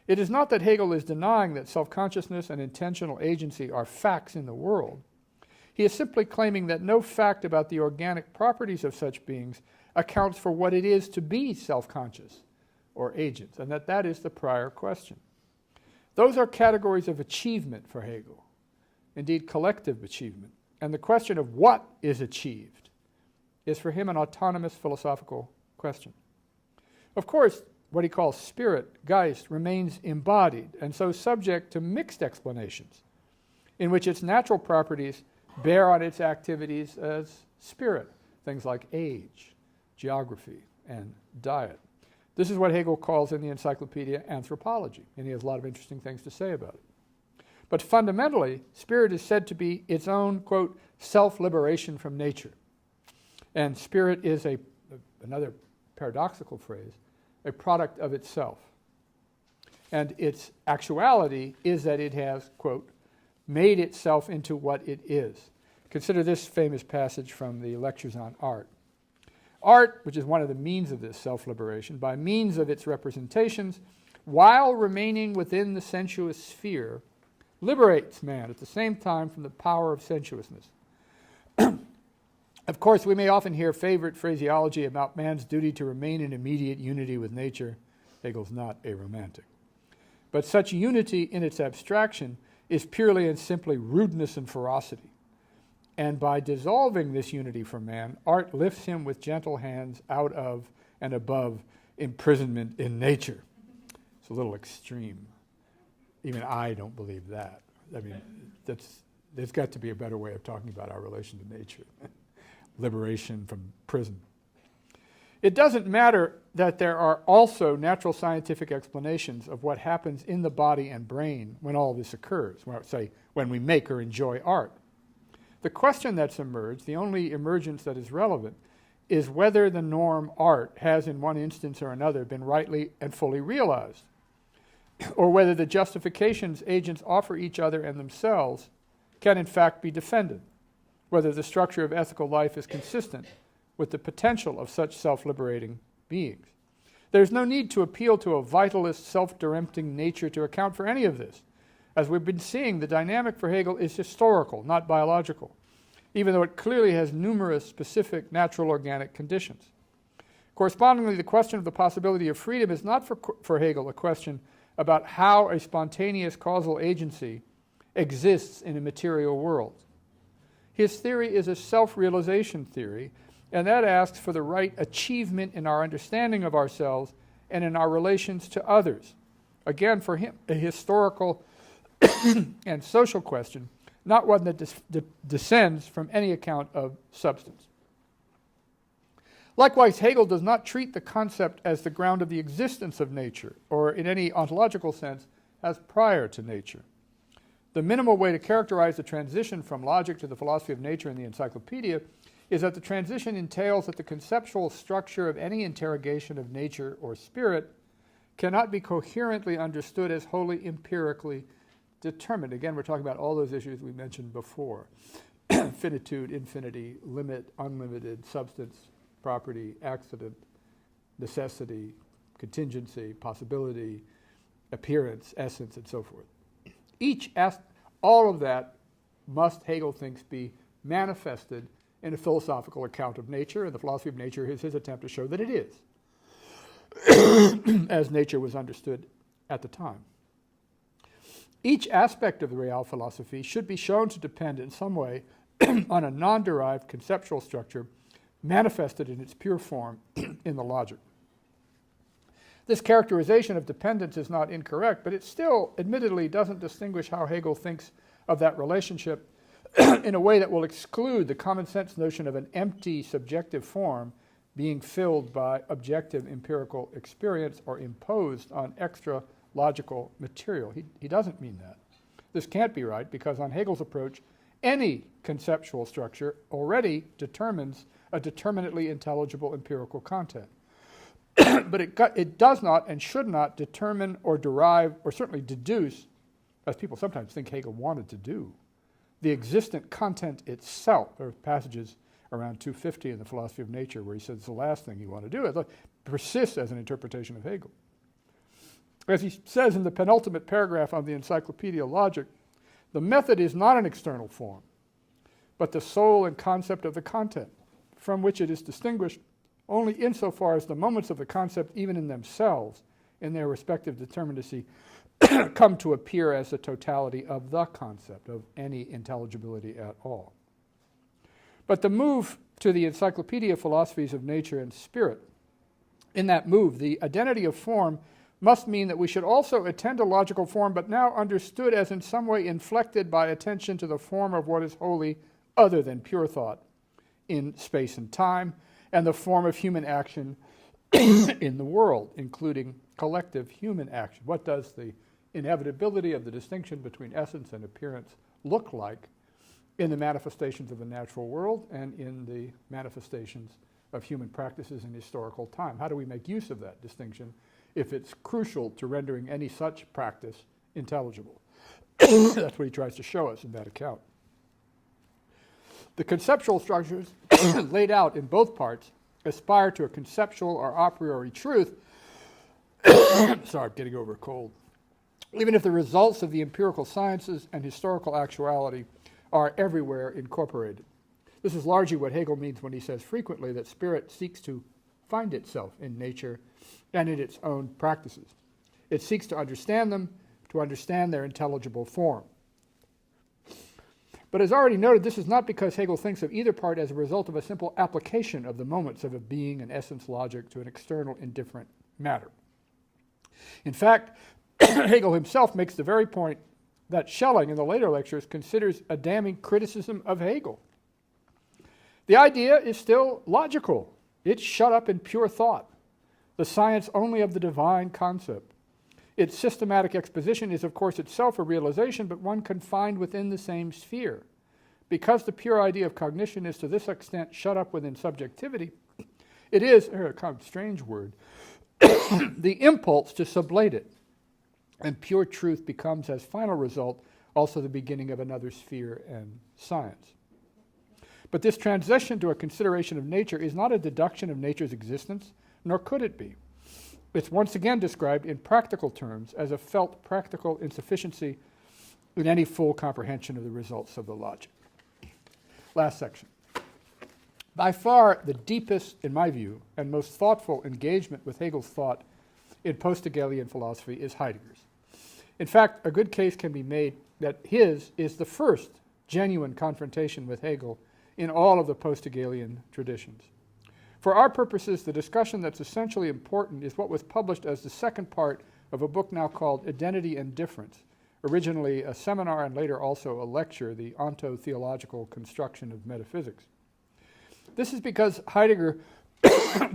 It is not that Hegel is denying that self-consciousness and intentional agency are facts in the world. He is simply claiming that no fact about the organic properties of such beings accounts for what it is to be self-conscious or agents, and that is the prior question. Those are categories of achievement for Hegel, indeed collective achievement, and the question of what is achieved is for him an autonomous philosophical question. Of course, what he calls spirit, Geist, remains embodied and so subject to mixed explanations, in which its natural properties bear on its activities as spirit, things like age, geography, and diet. This is what Hegel calls in the encyclopedia anthropology, and he has a lot of interesting things to say about it. But fundamentally, spirit is said to be its own, quote, self-liberation from nature. And spirit is another paradoxical phrase, a product of itself. And its actuality is that it has, quote, made itself into what it is. Consider this famous passage from the Lectures on Art. Art, which is one of the means of this self-liberation, by means of its representations, while remaining within the sensuous sphere, liberates man at the same time from the power of sensuousness. Of course, we may often hear favorite phraseology about man's duty to remain in immediate unity with nature. Hegel's not a romantic. But such unity in its abstraction is purely and simply rudeness and ferocity. And by dissolving this unity from man, art lifts him with gentle hands out of and above imprisonment in nature. It's a little extreme. Even I don't believe that. I mean, there's got to be a better way of talking about our relation to nature. Liberation from prison. It doesn't matter that there are also natural scientific explanations of what happens in the body and brain when all this occurs, say, when we make or enjoy art. The question that's emerged, the only emergence that is relevant, is whether the norm art has in one instance or another been rightly and fully realized, or whether the justifications agents offer each other and themselves can in fact be defended, whether the structure of ethical life is consistent with the potential of such self-liberating beings. There's no need to appeal to a vitalist, self-directing nature to account for any of this. As we've been seeing, the dynamic for Hegel is historical, not biological, even though it clearly has numerous specific natural organic conditions. Correspondingly, the question of the possibility of freedom is not for Hegel a question about how a spontaneous causal agency exists in a material world. His theory is a self-realization theory, and that asks for the right achievement in our understanding of ourselves and in our relations to others. Again, for him, a historical and social question, not one that descends from any account of substance. Likewise, Hegel does not treat the concept as the ground of the existence of nature, or in any ontological sense, as prior to nature. The minimal way to characterize the transition from logic to the philosophy of nature in the encyclopedia is that the transition entails that the conceptual structure of any interrogation of nature or spirit cannot be coherently understood as wholly empirically determined. Again, we're talking about all those issues we mentioned before. Finitude, infinity, limit, unlimited, substance, property, accident, necessity, contingency, possibility, appearance, essence, and so forth. All of that must, Hegel thinks, be manifested in a philosophical account of nature, and the philosophy of nature is his attempt to show that it is, as nature was understood at the time. Each aspect of the real philosophy should be shown to depend in some way on a non-derived conceptual structure manifested in its pure form in the logic. This characterization of dependence is not incorrect, but it still admittedly doesn't distinguish how Hegel thinks of that relationship in a way that will exclude the common sense notion of an empty subjective form being filled by objective empirical experience or imposed on extra logical material. He doesn't mean that. This can't be right because on Hegel's approach, any conceptual structure already determines a determinately intelligible empirical content. But it does not and should not determine or derive or certainly deduce, as people sometimes think Hegel wanted to do, the existent content itself. There are passages around 250 in the Philosophy of Nature where he says it's the last thing you want to do. It persists as an interpretation of Hegel. As he says in the penultimate paragraph on the Encyclopedia Logic, the method is not an external form, but the soul and concept of the content, from which it is distinguished only insofar as the moments of the concept, even in themselves, in their respective determinacy, come to appear as the totality of the concept, of any intelligibility at all. But the move to the Encyclopedia Philosophies of Nature and Spirit, in that move, the identity of form must mean that we should also attend to logical form, but now understood as in some way inflected by attention to the form of what is wholly other than pure thought in space and time, and the form of human action in the world, including collective human action. What does the inevitability of the distinction between essence and appearance look like in the manifestations of the natural world and in the manifestations of human practices in historical time? How do we make use of that distinction if it's crucial to rendering any such practice intelligible? That's what he tries to show us in that account. The conceptual structures laid out in both parts aspire to a conceptual or a priori truth. Sorry, I'm getting over a cold. Even if the results of the empirical sciences and historical actuality are everywhere incorporated. This is largely what Hegel means when he says frequently that spirit seeks to find itself in nature and in its own practices. It seeks to understand them, to understand their intelligible form. But as already noted, this is not because Hegel thinks of either part as a result of a simple application of the moments of a being and essence logic to an external indifferent matter. In fact, Hegel himself makes the very point that Schelling in the later lectures considers a damning criticism of Hegel. The idea is still logical. It's shut up in pure thought, the science only of the divine concept. Its systematic exposition is, of course, itself a realization, but one confined within the same sphere. Because the pure idea of cognition is to this extent shut up within subjectivity, it is, a kind of strange word, the impulse to sublate it. And pure truth becomes, as final result, also the beginning of another sphere and science. But this transition to a consideration of nature is not a deduction of nature's existence, nor could it be. It's once again described in practical terms as a felt practical insufficiency in any full comprehension of the results of the logic. Last section. By far the deepest, in my view, and most thoughtful engagement with Hegel's thought in post-Hegelian philosophy is Heidegger's. In fact, a good case can be made that his is the first genuine confrontation with Hegel in all of the post-Hegelian traditions. For our purposes, the discussion that's essentially important is what was published as the second part of a book now called Identity and Difference, originally a seminar and later also a lecture, The Onto-Theological Construction of Metaphysics. This is because Heidegger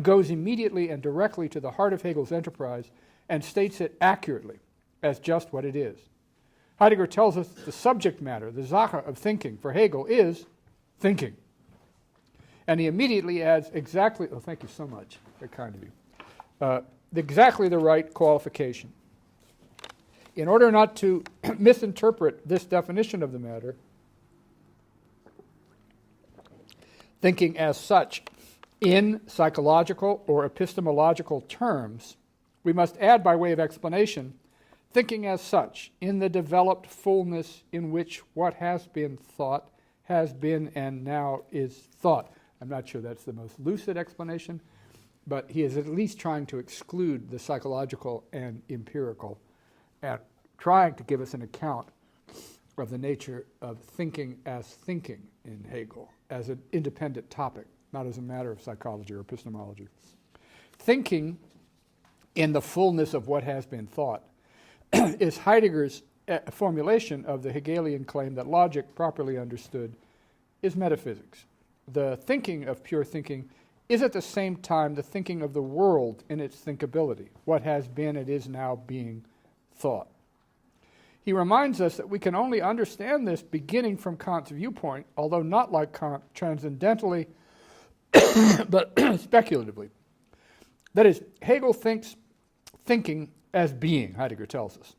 goes immediately and directly to the heart of Hegel's enterprise and states it accurately as just what it is. Heidegger tells us the subject matter, the Sache of thinking, for Hegel is thinking. And he immediately adds exactly, oh, thank you so much, very kind of you, exactly the right qualification. In order not to misinterpret this definition of the matter, thinking as such in psychological or epistemological terms, we must add by way of explanation, thinking as such in the developed fullness in which what has been thought has been and now is thought. I'm not sure that's the most lucid explanation, but he is at least trying to exclude the psychological and empirical and trying to give us an account of the nature of thinking as thinking in Hegel, as an independent topic, not as a matter of psychology or epistemology. Thinking in the fullness of what has been thought is Heidegger's formulation of the Hegelian claim that logic, properly understood, is metaphysics. The thinking of pure thinking is at the same time the thinking of the world in its thinkability, what has been and is now being thought. He reminds us that we can only understand this beginning from Kant's viewpoint, although not like Kant, transcendentally, but speculatively. That is, Hegel thinks thinking as being, Heidegger tells us,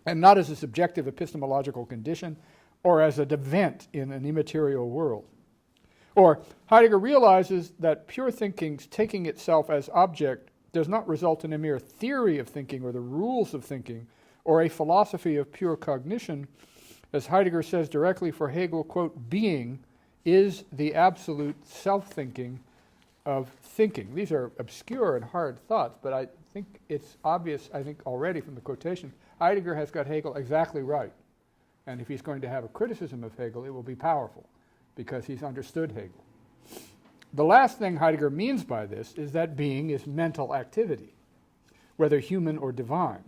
and not as a subjective epistemological condition or as an event in an immaterial world. Or Heidegger realizes that pure thinking's taking itself as object does not result in a mere theory of thinking or the rules of thinking or a philosophy of pure cognition. As Heidegger says directly for Hegel, quote, being is the absolute self-thinking of thinking. These are obscure and hard thoughts, but I think it's obvious, already from the quotation, Heidegger has got Hegel exactly right. And if he's going to have a criticism of Hegel, it will be powerful, because he's understood Hegel. The last thing Heidegger means by this is that being is mental activity, whether human or divine.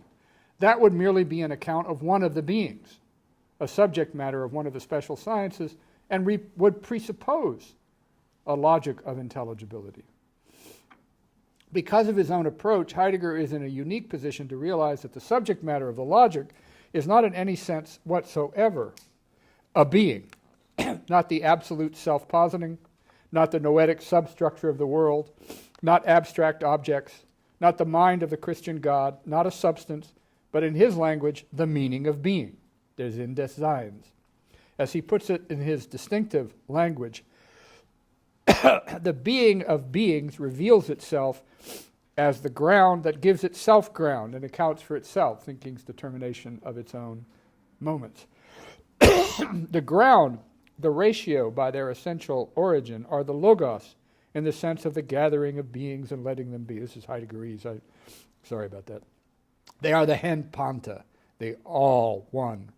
That would merely be an account of one of the beings, a subject matter of one of the special sciences, and would presuppose a logic of intelligibility. Because of his own approach, Heidegger is in a unique position to realize that the subject matter of the logic is not in any sense whatsoever a being, not the absolute self-positing, not the noetic substructure of the world, not abstract objects, not the mind of the Christian God, not a substance, but in his language, the meaning of being, der Sinn des Seins. As he puts it in his distinctive language, the being of beings reveals itself as the ground that gives itself ground and accounts for itself, thinking's determination of its own moments. The ground, the ratio by their essential origin, are the logos in the sense of the gathering of beings and letting them be. This is Heideggerese. Sorry about that. They are the hen panta, the all one.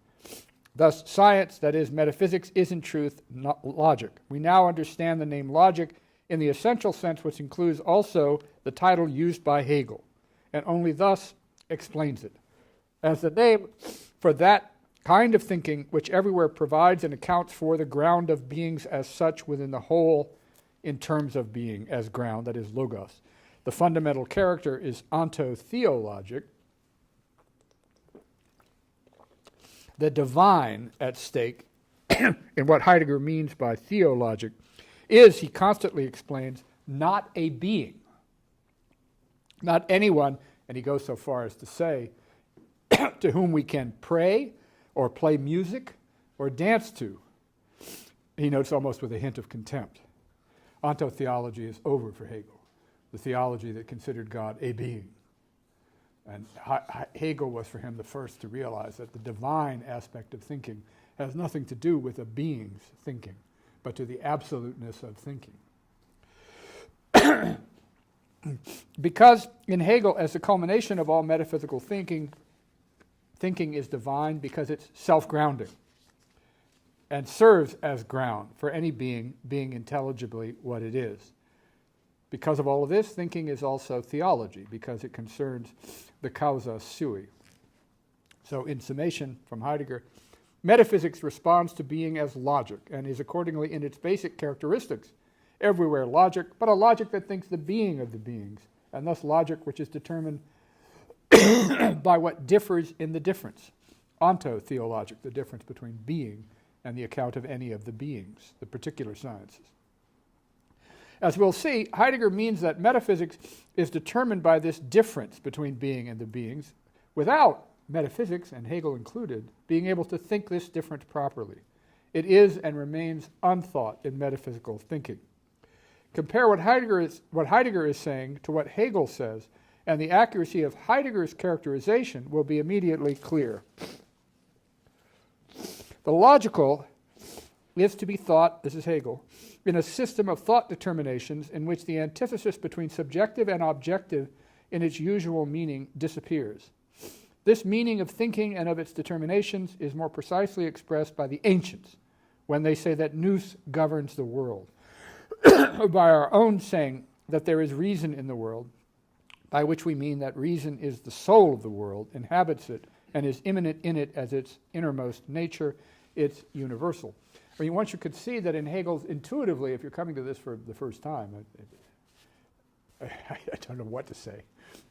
Thus, science, that is, metaphysics, is in truth not logic. We now understand the name logic in the essential sense, which includes also the title used by Hegel, and only thus explains it, as the name for that kind of thinking which everywhere provides and accounts for the ground of beings as such within the whole in terms of being as ground, that is, logos. The fundamental character is onto-theologic. The divine at stake, in what Heidegger means by theologic, is, he constantly explains, not a being, not anyone, and he goes so far as to say, to whom we can pray or play music or dance to. He notes almost with a hint of contempt. Ontotheology is over for Hegel, the theology that considered God a being. And Hegel was for him the first to realize that the divine aspect of thinking has nothing to do with a being's thinking, but to the absoluteness of thinking. Because in Hegel, as the culmination of all metaphysical thinking, thinking is divine because it's self-grounding and serves as ground for any being being intelligibly what it is. Because of all of this, thinking is also theology, because it concerns the causa sui. So in summation from Heidegger, metaphysics responds to being as logic and is accordingly in its basic characteristics everywhere logic, but a logic that thinks the being of the beings, and thus logic which is determined by what differs in the difference. Onto-theologic, the difference between being and the account of any of the beings, the particular sciences. As we'll see, Heidegger means that metaphysics is determined by this difference between being and the beings, without metaphysics, and Hegel included, being able to think this difference properly. It is and remains unthought in metaphysical thinking. Compare what Heidegger is saying to what Hegel says, and the accuracy of Heidegger's characterization will be immediately clear. The logical is to be thought, this is Hegel, in a system of thought determinations in which the antithesis between subjective and objective in its usual meaning disappears. This meaning of thinking and of its determinations is more precisely expressed by the ancients when they say that nous governs the world, or by our own saying that there is reason in the world, by which we mean that reason is the soul of the world, inhabits it, and is immanent in it as its innermost nature, its universal. I mean, once you could see that in Hegel's, intuitively, if you're coming to this for the first time, I don't know what to say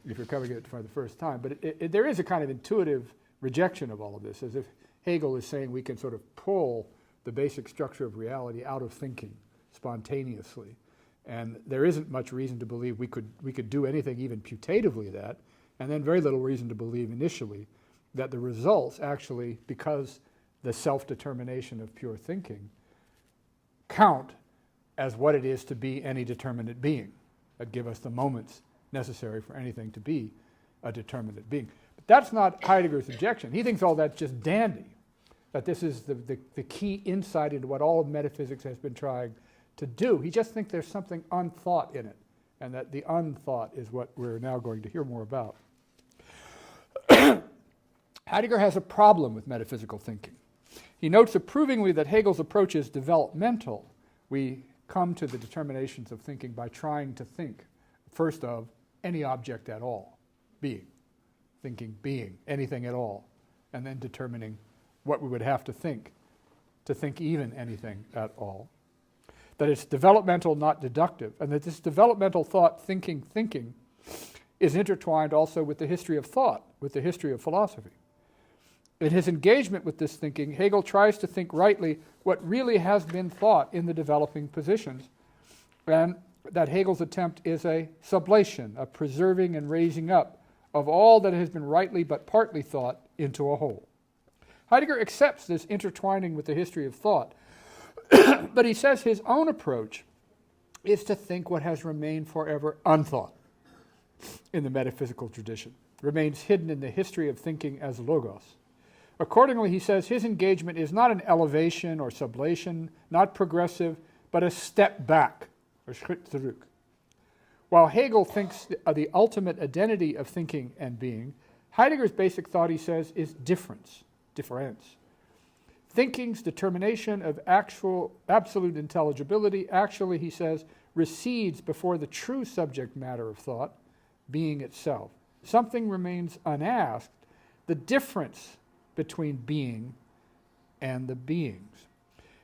if you're coming to it for the first time, but there is a kind of intuitive rejection of all of this, as if Hegel is saying we can sort of pull the basic structure of reality out of thinking spontaneously. And there isn't much reason to believe we could do anything even putatively that, and then very little reason to believe initially that the results actually, because the self-determination of pure thinking, count as what it is to be any determinate being, that give us the moments necessary for anything to be a determinate being. But that's not Heidegger's objection. He thinks all that's just dandy, that this is the key insight into what all of metaphysics has been trying to do. He just thinks there's something unthought in it, and that the unthought is what we're now going to hear more about. Heidegger has a problem with metaphysical thinking. He notes approvingly that Hegel's approach is developmental. We come to the determinations of thinking by trying to think, first of, any object at all, being, thinking being, anything at all, and then determining what we would have to think even anything at all. That it's developmental, not deductive, and that this developmental thought, thinking, is intertwined also with the history of thought, with the history of philosophy. In his engagement with this thinking, Hegel tries to think rightly what really has been thought in the developing positions, and that Hegel's attempt is a sublation, a preserving and raising up of all that has been rightly but partly thought into a whole. Heidegger accepts this intertwining with the history of thought, but he says his own approach is to think what has remained forever unthought in the metaphysical tradition, remains hidden in the history of thinking as logos. Accordingly, he says his engagement is not an elevation or sublation, not progressive, but a step back, or Schritt zurück. While Hegel thinks the ultimate identity of thinking and being, Heidegger's basic thought, he says, is difference. Thinking's determination of absolute intelligibility actually, he says, recedes before the true subject matter of thought, being itself. Something remains unasked, the difference between being and the beings.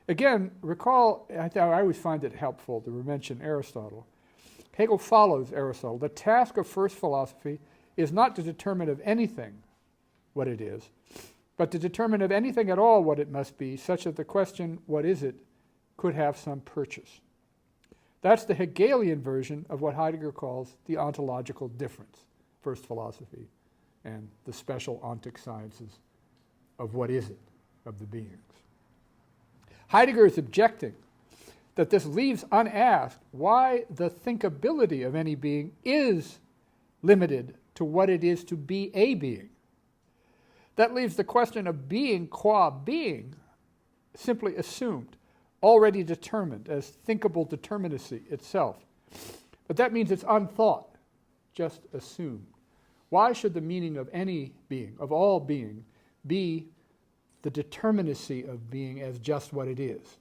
Again, recall, I always find it helpful to mention Aristotle. Hegel follows Aristotle. The task of first philosophy is not to determine of anything what it is, but to determine of anything at all what it must be, such that the question, what is it, could have some purchase. That's the Hegelian version of what Heidegger calls the ontological difference, first philosophy, and the special ontic sciences of what is it, of the beings. Heidegger is objecting that this leaves unasked why the thinkability of any being is limited to what it is to be a being. That leaves the question of being qua being simply assumed, already determined as thinkable determinacy itself. But that means it's unthought, just assumed. Why should the meaning of any being, of all being, be the determinacy of being as just what it is?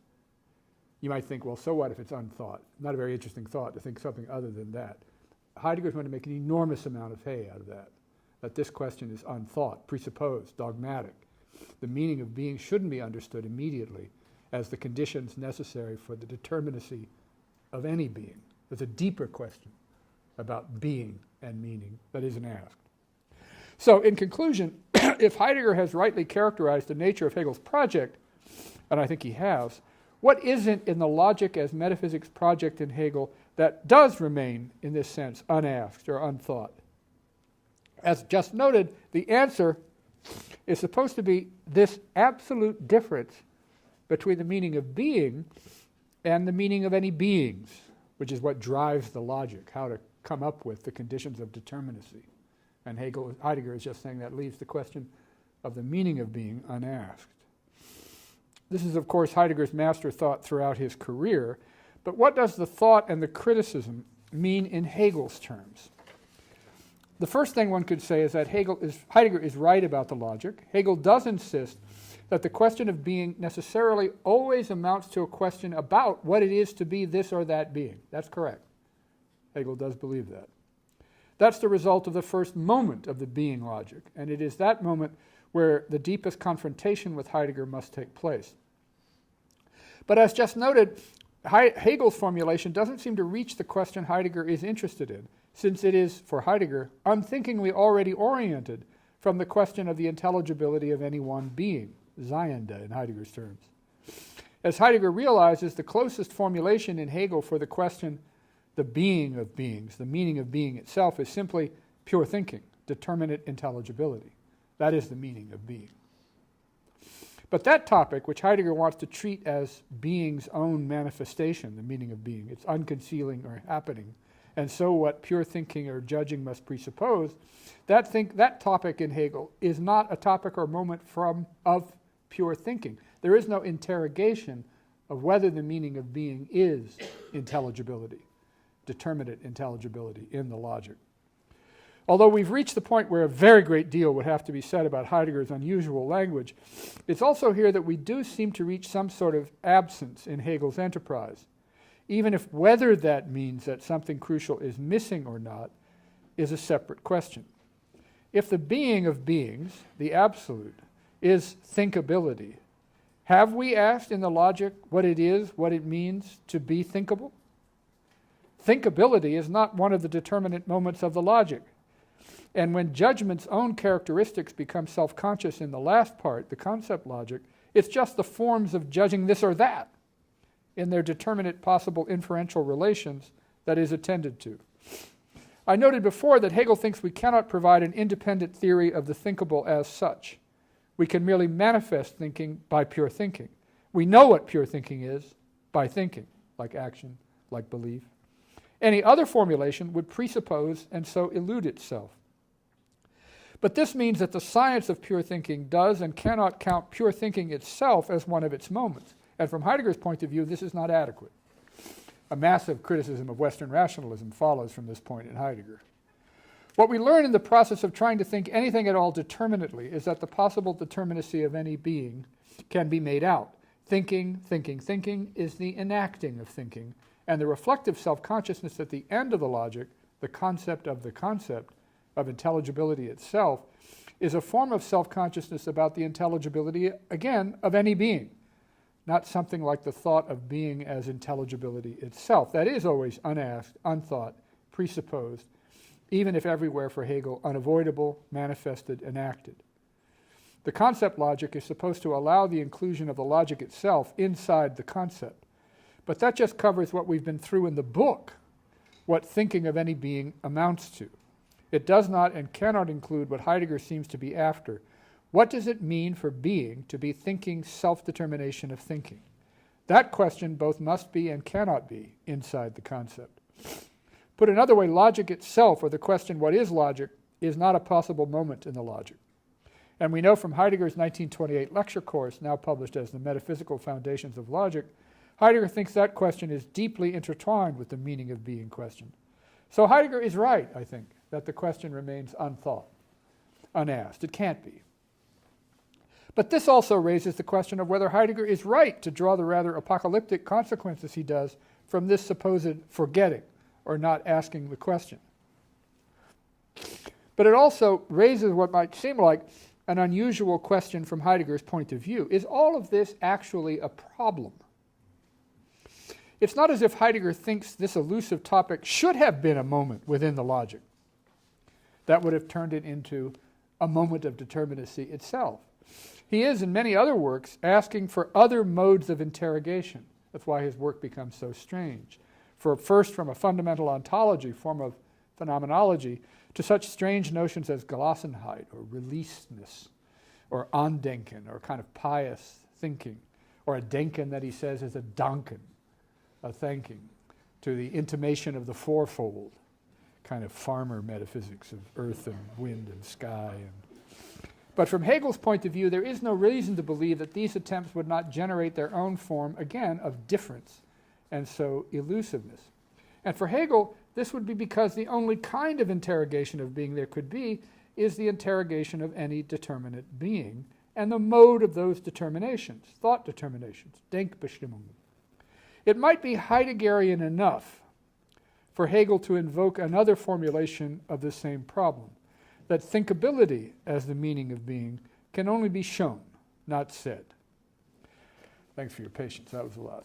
You might think, well, so what if it's unthought? Not a very interesting thought to think something other than that. Heidegger's going to make an enormous amount of hay out of that this question is unthought, presupposed, dogmatic. The meaning of being shouldn't be understood immediately as the conditions necessary for the determinacy of any being. There's a deeper question about being and meaning that isn't asked. So, in conclusion, if Heidegger has rightly characterized the nature of Hegel's project, and I think he has, what isn't in the logic as metaphysics project in Hegel that does remain, in this sense, unasked or unthought? As just noted, the answer is supposed to be this absolute difference between the meaning of being and the meaning of any beings, which is what drives the logic, how to come up with the conditions of determinacy. And Heidegger is just saying that leaves the question of the meaning of being unasked. This is, of course, Heidegger's master thought throughout his career, but what does the thought and the criticism mean in Hegel's terms? The first thing one could say is that Heidegger is right about the logic. Hegel does insist that the question of being necessarily always amounts to a question about what it is to be this or that being. That's correct. Hegel does believe that. That's the result of the first moment of the being logic, and it is that moment where the deepest confrontation with Heidegger must take place. But as just noted, Hegel's formulation doesn't seem to reach the question Heidegger is interested in, since it is, for Heidegger, unthinkingly already oriented from the question of the intelligibility of any one being, Seiende in Heidegger's terms. As Heidegger realizes, the closest formulation in Hegel for the question, the being of beings, the meaning of being itself, is simply pure thinking, determinate intelligibility. That is the meaning of being. But that topic, which Heidegger wants to treat as being's own manifestation, the meaning of being, its unconcealing or happening, and so what pure thinking or judging must presuppose, that topic in Hegel is not a topic or moment of pure thinking. There is no interrogation of whether the meaning of being is intelligibility, determinate intelligibility in the logic. Although we've reached the point where a very great deal would have to be said about Heidegger's unusual language, it's also here that we do seem to reach some sort of absence in Hegel's enterprise, even if whether that means that something crucial is missing or not is a separate question. If the being of beings, the absolute, is thinkability, have we asked in the logic what it is, what it means to be thinkable? Thinkability is not one of the determinate moments of the logic. And when judgment's own characteristics become self-conscious in the last part, the concept logic, it's just the forms of judging this or that in their determinate possible inferential relations that is attended to. I noted before that Hegel thinks we cannot provide an independent theory of the thinkable as such. We can merely manifest thinking by pure thinking. We know what pure thinking is by thinking, like action, like belief. Any other formulation would presuppose and so elude itself. But this means that the science of pure thinking does and cannot count pure thinking itself as one of its moments. And from Heidegger's point of view, this is not adequate. A massive criticism of Western rationalism follows from this point in Heidegger. What we learn in the process of trying to think anything at all determinately is that the possible determinacy of any being can be made out. Thinking is the enacting of thinking, and the reflective self-consciousness at the end of the logic, the concept of intelligibility itself, is a form of self-consciousness about the intelligibility, again, of any being, not something like the thought of being as intelligibility itself. That is always unasked, unthought, presupposed, even if everywhere for Hegel unavoidable, manifested, enacted. The concept logic is supposed to allow the inclusion of the logic itself inside the concept. But that just covers what we've been through in the book, what thinking of any being amounts to. It does not and cannot include what Heidegger seems to be after. What does it mean for being to be thinking self-determination of thinking? That question both must be and cannot be inside the concept. Put another way, logic itself, or the question what is logic, is not a possible moment in the logic. And we know from Heidegger's 1928 lecture course, now published as The Metaphysical Foundations of Logic, Heidegger thinks that question is deeply intertwined with the meaning of being question. So Heidegger is right, I think, that the question remains unthought, unasked. It can't be. But this also raises the question of whether Heidegger is right to draw the rather apocalyptic consequences he does from this supposed forgetting or not asking the question. But it also raises what might seem like an unusual question from Heidegger's point of view. Is all of this actually a problem? It's not as if Heidegger thinks this elusive topic should have been a moment within the logic. That would have turned it into a moment of determinacy itself. He is, in many other works, asking for other modes of interrogation. That's why his work becomes so strange. First from a fundamental ontology, form of phenomenology, to such strange notions as Gelassenheit, or releasedness, or Andenken, or kind of pious thinking, or a Denken that he says is a Danken, a thanking, to the intimation of the fourfold, kind of farmer metaphysics of earth and wind and sky. But from Hegel's point of view, there is no reason to believe that these attempts would not generate their own form, again, of difference, and so elusiveness. And for Hegel, this would be because the only kind of interrogation of being there could be is the interrogation of any determinate being, and the mode of those determinations, thought determinations, Denkbestimmungen. It might be Heideggerian enough for Hegel to invoke another formulation of the same problem, that thinkability as the meaning of being can only be shown, not said. Thanks for your patience. That was a lot.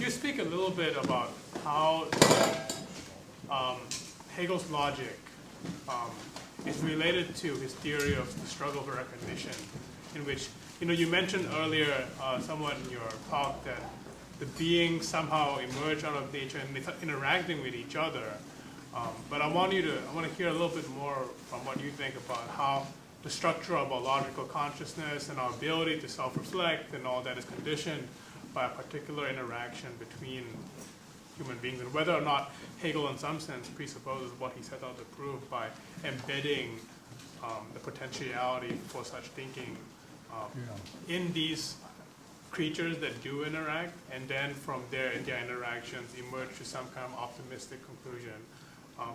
Speak a little bit about how Hegel's logic is related to his theory of the struggle for recognition, in which you mentioned earlier somewhat in your talk that the beings somehow emerge out of nature and they start interacting with each other. But I want to hear a little bit more from what you think about how the structure of our logical consciousness and our ability to self-reflect and all that is conditioned by a particular interaction between human beings, and whether or not Hegel in some sense presupposes what he set out to prove by embedding the potentiality for such thinking in these creatures that do interact, and then from there in their interactions emerge to some kind of optimistic conclusion,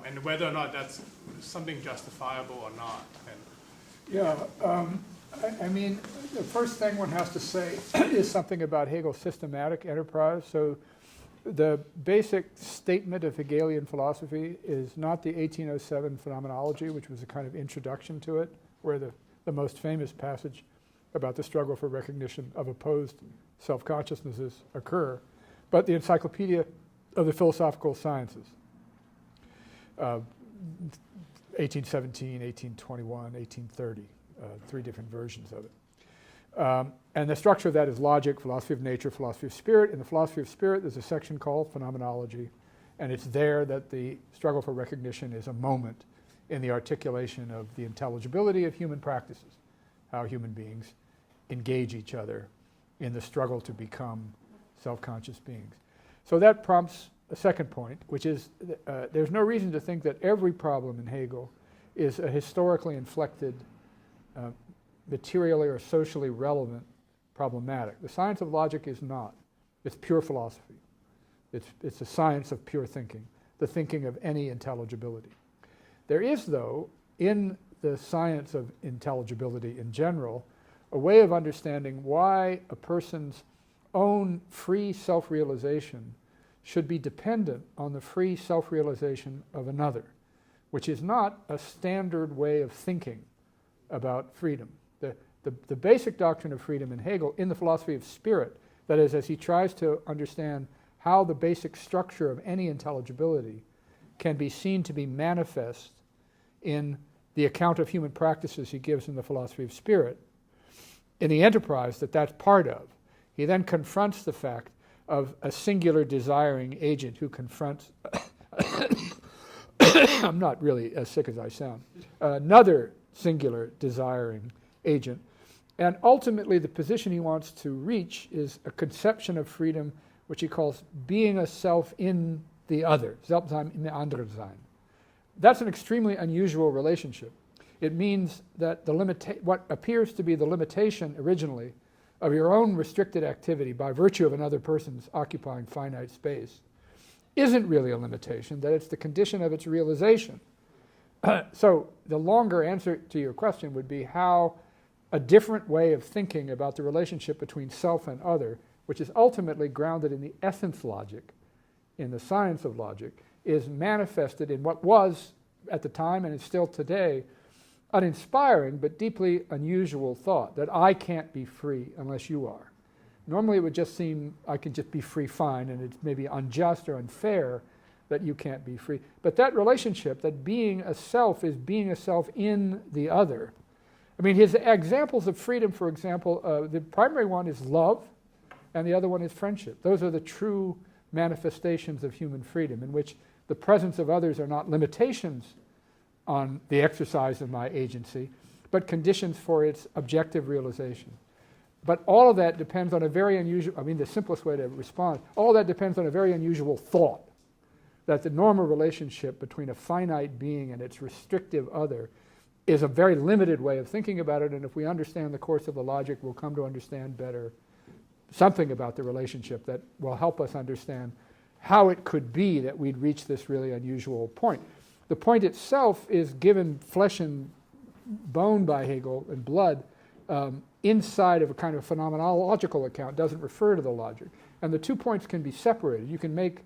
and whether or not that's something justifiable or not. I mean, the first thing one has to say is something about Hegel's systematic enterprise. So the basic statement of Hegelian philosophy is not the 1807 phenomenology, which was a kind of introduction to it, where the most famous passage about the struggle for recognition of opposed self-consciousnesses occur, but the Encyclopedia of the Philosophical Sciences, 1817, 1821, 1830. Three different versions of it. And the structure of that is logic, philosophy of nature, philosophy of spirit. In the philosophy of spirit, there's a section called phenomenology, and it's there that the struggle for recognition is a moment in the articulation of the intelligibility of human practices, how human beings engage each other in the struggle to become self-conscious beings. So that prompts a second point, which is there's no reason to think that every problem in Hegel is a historically inflected, materially or socially relevant problematic. The science of logic is not. It's pure philosophy. It's a science of pure thinking, the thinking of any intelligibility. There is, though, in the science of intelligibility in general, a way of understanding why a person's own free self-realization should be dependent on the free self-realization of another, which is not a standard way of thinking about freedom. The basic doctrine of freedom in Hegel, in the philosophy of spirit, that is, as he tries to understand how the basic structure of any intelligibility can be seen to be manifest in the account of human practices he gives in the philosophy of spirit, in the enterprise that that's part of, he then confronts the fact of a singular desiring agent who confronts I'm not really as sick as I sound, another singular desiring agent. And ultimately the position he wants to reach is a conception of freedom which he calls being a self in the other, Selbstsein im anderen sein. That's an extremely unusual relationship. It means that what appears to be the limitation originally of your own restricted activity by virtue of another person's occupying finite space isn't really a limitation, that it's the condition of its realization. So the longer answer to your question would be how a different way of thinking about the relationship between self and other, which is ultimately grounded in the essence logic, in the science of logic, is manifested in what was, at the time and is still today, uninspiring but deeply unusual thought, that I can't be free unless you are. Normally it would just seem I can just be free fine, and it's maybe unjust or unfair that you can't be free. But that relationship, that being a self is being a self in the other. I mean, his examples of freedom, for example, the primary one is love, and the other one is friendship. Those are the true manifestations of human freedom, in which the presence of others are not limitations on the exercise of my agency, but conditions for its objective realization. But all of that depends on a very unusual, the simplest way to respond, all of that depends on a very unusual thought, that the normal relationship between a finite being and its restrictive other is a very limited way of thinking about it, and if we understand the course of the logic, we'll come to understand better something about the relationship that will help us understand how it could be that we'd reach this really unusual point. The point itself is given flesh and bone by Hegel and blood inside of a kind of phenomenological account, doesn't refer to the logic. And the 2 points can be separated. You can make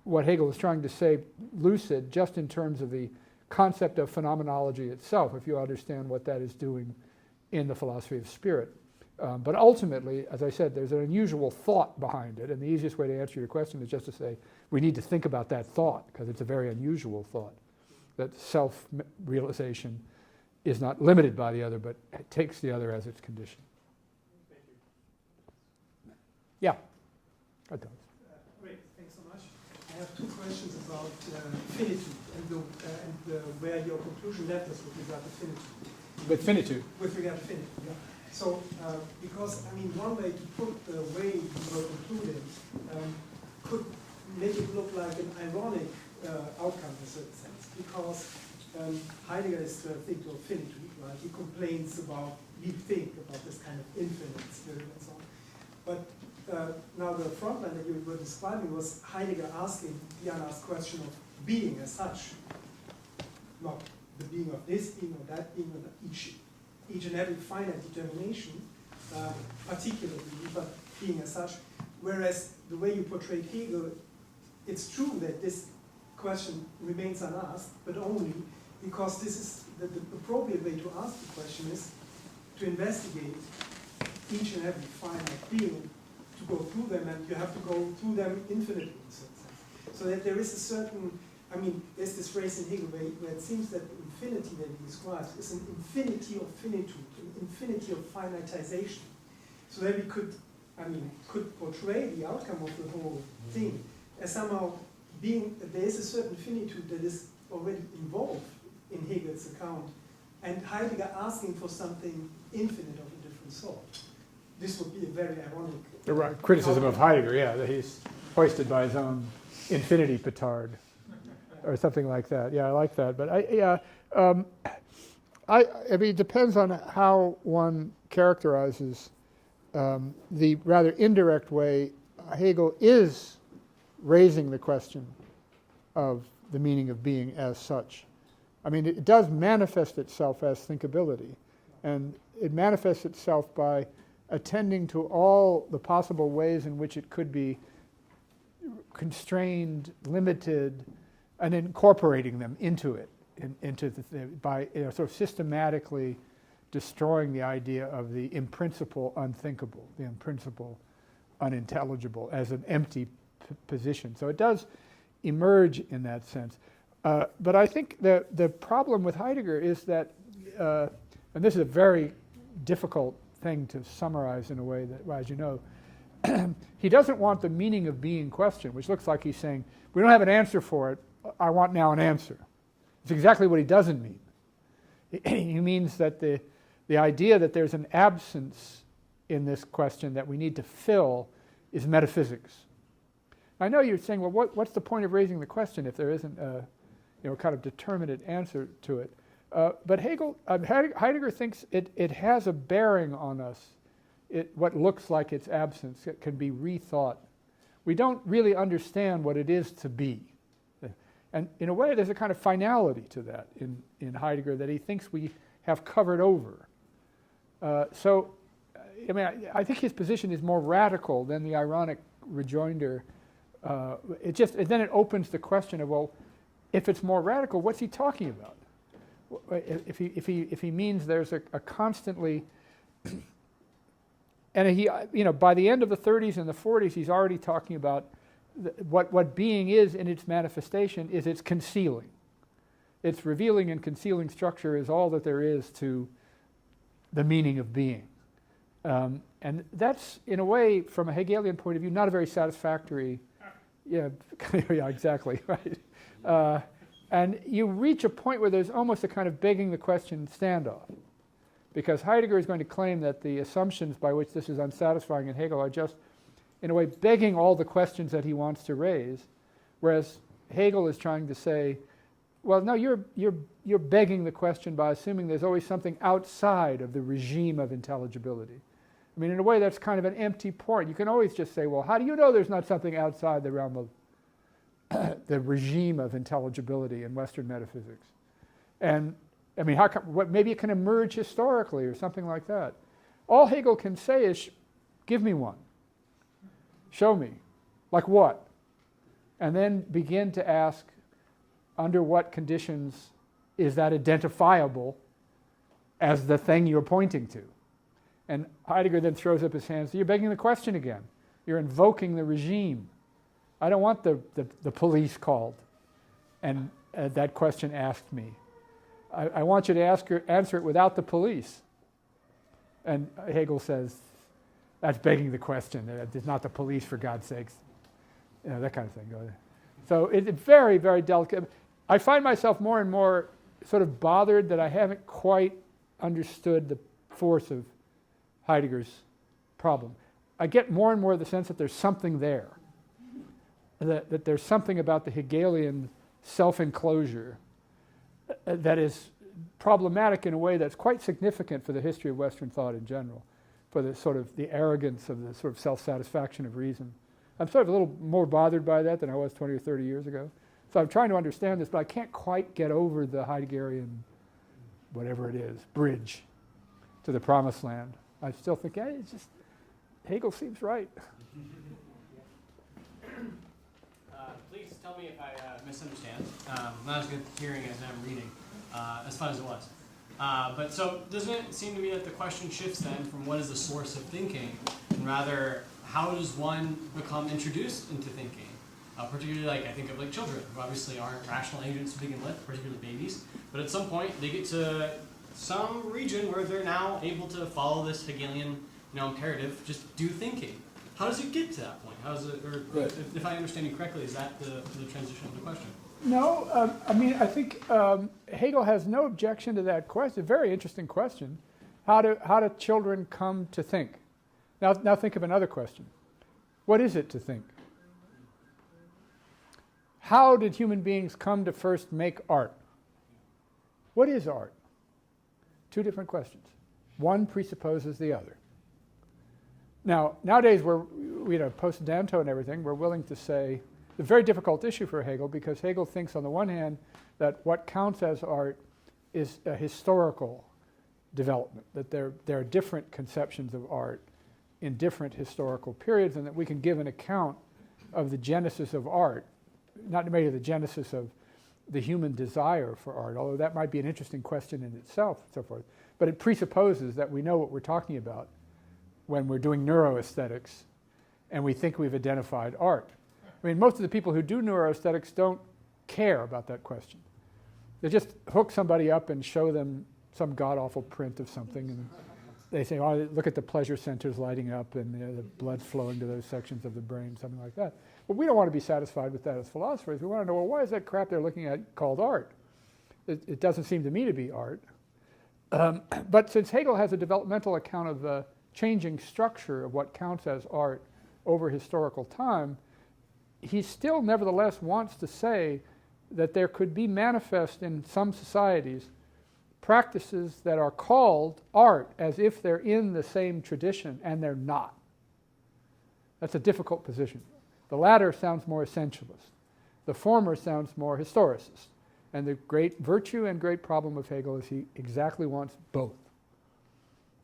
what Hegel is trying to say lucid just in terms of the concept of phenomenology itself, if you understand what that is doing in the philosophy of spirit. But ultimately, as I said, there's an unusual thought behind it, and the easiest way to answer your question is just to say we need to think about that thought, because it's a very unusual thought, that self-realization is not limited by the other, but it takes the other as its condition. Thank you. Yeah, that does. Great, thanks so much. I have 2 questions about finitude and where your conclusion led us with regard to finitude. With finitude? With regard to finitude, yeah. So, because, one way to put the way you were concluding could make it look like an ironic outcome in a certain sense, because Heidegger is the thinker of finitude, right? He complains about, we think about this kind of infinite spirit and so on. But now the frontline that you were describing was Heidegger asking the unasked question of being as such, not the being of this being or that being, or each and every finite determination, particularly, but being as such. Whereas the way you portrayed Hegel, it's true that this question remains unasked, but only because this is the appropriate way to ask the question is to investigate each and every finite being, to go through them, and you have to go through them infinitely in a certain sense. So that there is a certain, there's this phrase in Hegel where it seems that the infinity that he describes is an infinity of finitude, an infinity of finitization. So that we could portray the outcome of the whole thing as somehow being, there is a certain finitude that is already involved in Hegel's account, and Heidegger asking for something infinite of a different sort. This would be a very ironic criticism of Heidegger, yeah, that he's hoisted by his own infinity petard, or something like that. Yeah, I like that. But I mean, it depends on how one characterizes the rather indirect way Hegel is raising the question of the meaning of being as such. I mean, it does manifest itself as thinkability, and it manifests itself by attending to all the possible ways in which it could be constrained, limited, and incorporating them into it, by sort of systematically destroying the idea of the in principle unthinkable, the in principle unintelligible as an empty position. So it does emerge in that sense. But I think the problem with Heidegger is that, and this is a very difficult thing to summarize in a way that, well, as you know, he doesn't want the meaning of being questioned, which looks like he's saying, we don't have an answer for it, I want now an answer. It's exactly what he doesn't mean. He means that the idea that there's an absence in this question that we need to fill is metaphysics. I know you're saying, well, what's the point of raising the question if there isn't a kind of determinate answer to it? But Heidegger thinks it has a bearing on us. What looks like its absence, it can be rethought. We don't really understand what it is to be. And in a way, there's a kind of finality to that in Heidegger that he thinks we have covered over. So, I mean, I think his position is more radical than the ironic rejoinder. Then it opens the question of, well, if it's more radical, what's he talking about? If he means there's a constantly, and he, by the end of the 30s and the 40s, he's already talking about what being is in its manifestation is its concealing. Its revealing and concealing structure is all that there is to the meaning of being. And that's, in a way, from a Hegelian point of view, not a very satisfactory, yeah, exactly, right. And you reach a point where there's almost a kind of begging the question standoff, because Heidegger is going to claim that the assumptions by which this is unsatisfying in Hegel are just, in a way, begging all the questions that he wants to raise, whereas Hegel is trying to say, well, no, you're begging the question by assuming there's always something outside of the regime of intelligibility. I mean, in a way, that's kind of an empty point. You can always just say, well, how do you know there's not something outside the realm of the regime of intelligibility in Western metaphysics? And, I mean, maybe it can emerge historically or something like that. All Hegel can say is, give me one. Show me. Like what? And then begin to ask, under what conditions is that identifiable as the thing you're pointing to? And Heidegger then throws up his hands. So you're begging the question again. You're invoking the regime. I don't want the police called and that question asked me. I want you to answer it without the police. And Hegel says, that's begging the question. It's not the police, for God's sakes. That kind of thing. So it's very, very delicate. I find myself more and more sort of bothered that I haven't quite understood the force of Heidegger's problem. I get more and more the sense that there's something there, that there's something about the Hegelian self-enclosure that is problematic in a way that's quite significant for the history of Western thought in general, for the sort of the arrogance of the sort of self-satisfaction of reason. I'm sort of a little more bothered by that than I was 20 or 30 years ago. So I'm trying to understand this, but I can't quite get over the Heideggerian, whatever it is, bridge to the promised land. I still think, it's just, Hegel seems right. Please tell me if I misunderstand. Not as good hearing as I'm reading, as fun as it was. But so doesn't it seem to me that the question shifts then from what is the source of thinking, and rather how does one become introduced into thinking? Particularly, I think of children, who obviously aren't rational agents to begin with, particularly babies. But at some point, they get to some region where they're now able to follow this Hegelian, imperative, just do thinking. How does it get to that point? How does it, or right. if I understand you correctly, is that the transition of the question? No, I mean, I think Hegel has no objection to that question. Very interesting question. How do children come to think? Now think of another question. What is it to think? How did human beings come to first make art? What is art? Two different questions. One presupposes the other. Now, nowadays, post-Danto and everything, we're willing to say it's a very difficult issue for Hegel, because Hegel thinks, on the one hand, that what counts as art is a historical development, that there are different conceptions of art in different historical periods, and that we can give an account of the genesis of art, not maybe the genesis of the human desire for art, although that might be an interesting question in itself, and so forth. But it presupposes that we know what we're talking about when we're doing neuroaesthetics and we think we've identified art. I mean, most of the people who do neuroaesthetics don't care about that question. They just hook somebody up and show them some god-awful print of something, and they say, oh, look at the pleasure centers lighting up and the blood flowing to those sections of the brain, something like that. But we don't want to be satisfied with that as philosophers. We want to know, well, why is that crap they're looking at called art? It doesn't seem to me to be art. But since Hegel has a developmental account of the changing structure of what counts as art over historical time, he still nevertheless wants to say that there could be manifest in some societies practices that are called art as if they're in the same tradition, and they're not. That's a difficult position. The latter sounds more essentialist. The former sounds more historicist. And the great virtue and great problem of Hegel is he exactly wants both.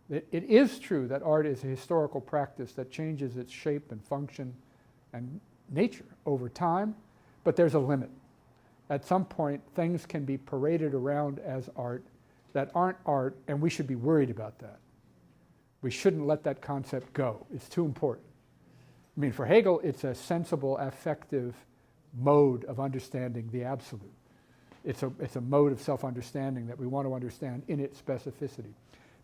It is true that art is a historical practice that changes its shape and function and nature over time, but there's a limit. At some point, things can be paraded around as art that aren't art, and we should be worried about that. We shouldn't let that concept go. It's too important. I mean, for Hegel, it's a sensible, affective mode of understanding the absolute. It's a mode of self-understanding that we want to understand in its specificity.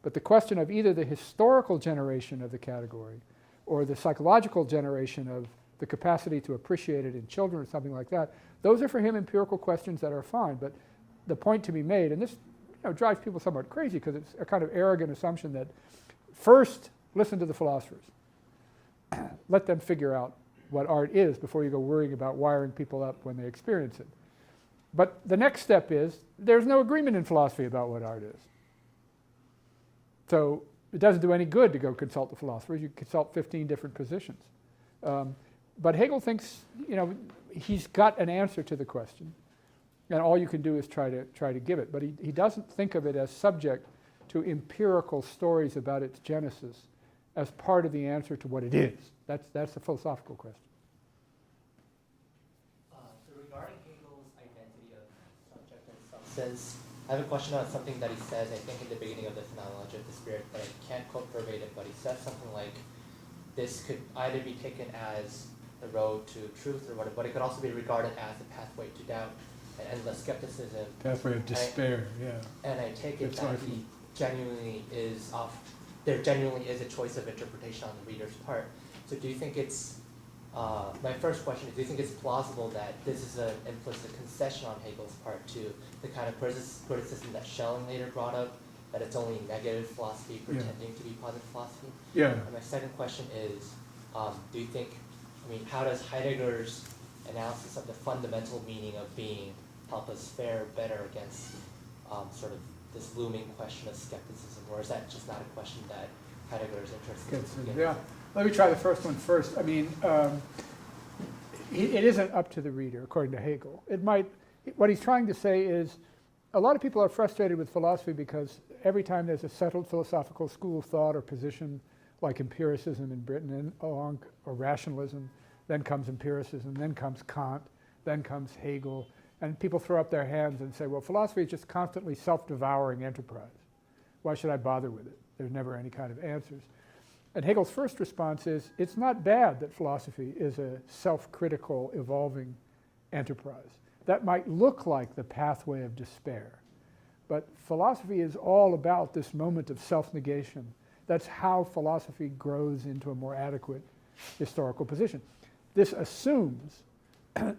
But the question of either the historical generation of the category or the psychological generation of the capacity to appreciate it in children or something like that, those are for him empirical questions that are fine. But the point to be made, and this drives people somewhat crazy because it's a kind of arrogant assumption that first listen to the philosophers. Let them figure out what art is before you go worrying about wiring people up when they experience it. But the next step is there's no agreement in philosophy about what art is. So it doesn't do any good to go consult the philosophers. You consult 15 different positions. But Hegel thinks, he's got an answer to the question, and all you can do is try to give it. But he doesn't think of it as subject to empirical stories about its genesis as part of the answer to what it is. That's a philosophical question. So regarding Hegel's identity of subject and substance, I have a question on something that he says, I think in the beginning of the Phenomenology of the Spirit, but I can't quote verbatim, but he says something like, this could either be taken as the road to truth or whatever, but it could also be regarded as the pathway to doubt and endless skepticism. Pathway of despair, yeah. And I take it that he genuinely is there genuinely is a choice of interpretation on the reader's part. So do you think it's, my first question is, do you think it's plausible that this is an implicit concession on Hegel's part to the kind of criticism that Schelling later brought up, that it's only negative philosophy pretending to be positive philosophy? Yeah. And my second question is, do you think, how does Heidegger's analysis of the fundamental meaning of being help us fare better against sort of this looming question of skepticism, or is that just not a question that Heidegger is interested in? Yeah. Let me try the first one first. It isn't up to the reader, according to Hegel. What he's trying to say is, a lot of people are frustrated with philosophy because every time there's a settled philosophical school of thought or position, like empiricism in Britain, or rationalism, then comes empiricism, then comes Kant, then comes Hegel, and people throw up their hands and say, well, philosophy is just constantly self-devouring enterprise. Why should I bother with it? There's never any kind of answers. And Hegel's first response is, it's not bad that philosophy is a self-critical, evolving enterprise. That might look like the pathway of despair. But philosophy is all about this moment of self-negation. That's how philosophy grows into a more adequate historical position. This assumes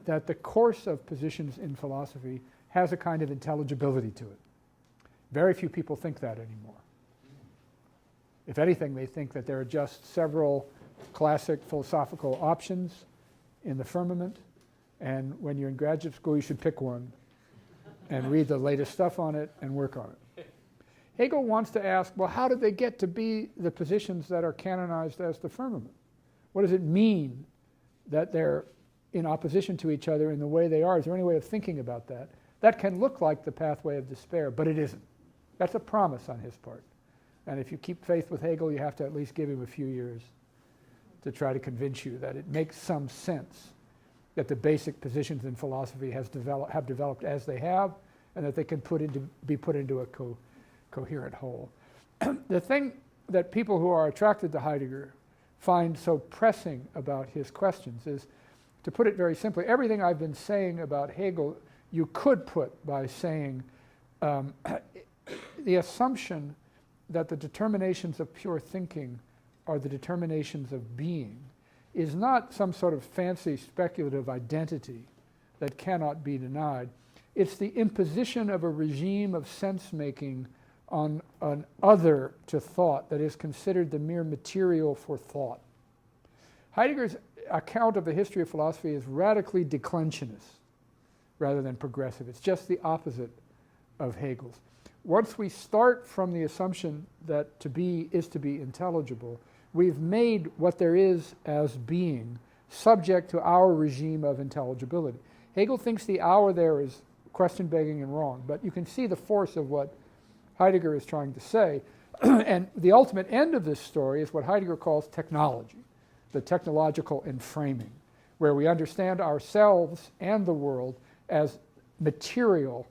that the course of positions in philosophy has a kind of intelligibility to it. Very few people think that anymore. If anything, they think that there are just several classic philosophical options in the firmament, and when you're in graduate school, you should pick one and read the latest stuff on it and work on it. Hegel wants to ask, well, how did they get to be the positions that are canonized as the firmament? What does it mean that they're in opposition to each other in the way they are? Is there any way of thinking about that? That can look like the pathway of despair, but it isn't. That's a promise on his part. And if you keep faith with Hegel, you have to at least give him a few years to try to convince you that it makes some sense that the basic positions in philosophy have developed as they have, and that they can be put into a coherent whole. The thing that people who are attracted to Heidegger find so pressing about his questions is, to put it very simply, everything I've been saying about Hegel, you could put by saying the assumption that the determinations of pure thinking are the determinations of being is not some sort of fancy speculative identity that cannot be denied. It's the imposition of a regime of sense-making on an other to thought that is considered the mere material for thought. Heidegger's account of the history of philosophy is radically declensionist rather than progressive. It's just the opposite of Hegel's. Once we start from the assumption that to be is to be intelligible, we've made what there is as being subject to our regime of intelligibility. Hegel thinks the our there is question-begging and wrong, but you can see the force of what Heidegger is trying to say. And the ultimate end of this story is what Heidegger calls technology, the technological enframing, where we understand ourselves and the world as material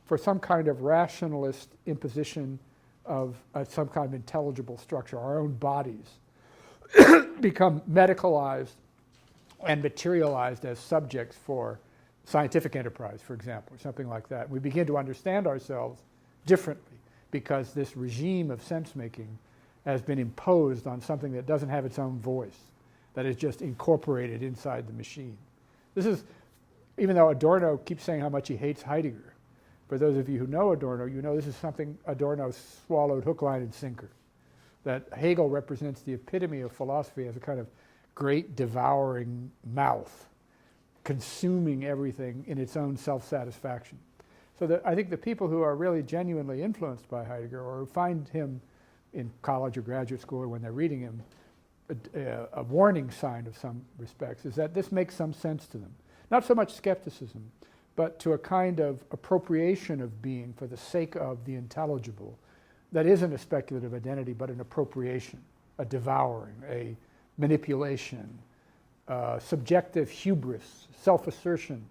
for some kind of rationalist imposition of some kind of intelligible structure. Our own bodies become medicalized and materialized as subjects for scientific enterprise, for example, or something like that. We begin to understand ourselves differently because this regime of sense-making has been imposed on something that doesn't have its own voice, that is just incorporated inside the machine. This is, even though Adorno keeps saying how much he hates Heidegger, for those of you who know Adorno, you know this is something Adorno swallowed hook, line, and sinker. That Hegel represents the epitome of philosophy as a kind of great devouring mouth, consuming everything in its own self-satisfaction. So I think the people who are really genuinely influenced by Heidegger, or who find him in college or graduate school or when they're reading him, a warning sign of some respects, is that this makes some sense to them. Not so much skepticism, but to a kind of appropriation of being for the sake of the intelligible that isn't a speculative identity, but an appropriation, a devouring, a manipulation, subjective hubris, self-assertion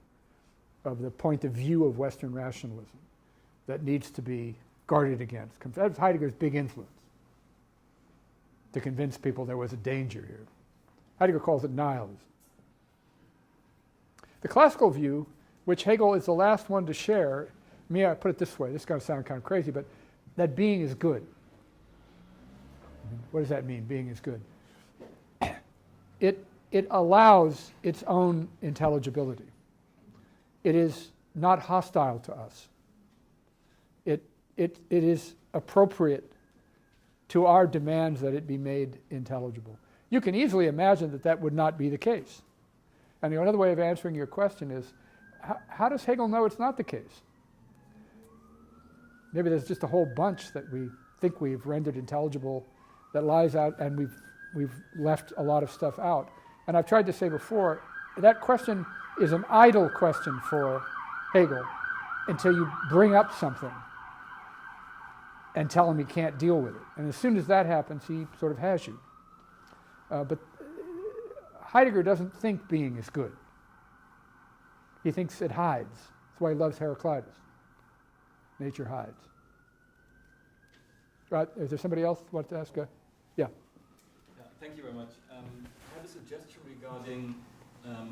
of the point of view of Western rationalism that needs to be guarded against. That's Heidegger's big influence, to convince people there was a danger here. Heidegger calls it nihilism. The classical view, which Hegel is the last one to share, I put it this way, this is going to sound kind of crazy, but that being is good. What does that mean, being is good? It allows its own intelligibility. It is not hostile to us. It is appropriate to our demands that it be made intelligible. You can easily imagine that that would not be the case. And another way of answering your question is, how does Hegel know it's not the case? Maybe there's just a whole bunch that we think we've rendered intelligible that lies out, and we've left a lot of stuff out. And I've tried to say before, that question is an idle question for Hegel until you bring up something and tell him he can't deal with it. And as soon as that happens, he sort of has you. But Heidegger doesn't think being is good. He thinks it hides. That's why he loves Heraclitus. Nature hides. Right, is there somebody else who wants to ask? Yeah. Thank you very much. I have a suggestion regarding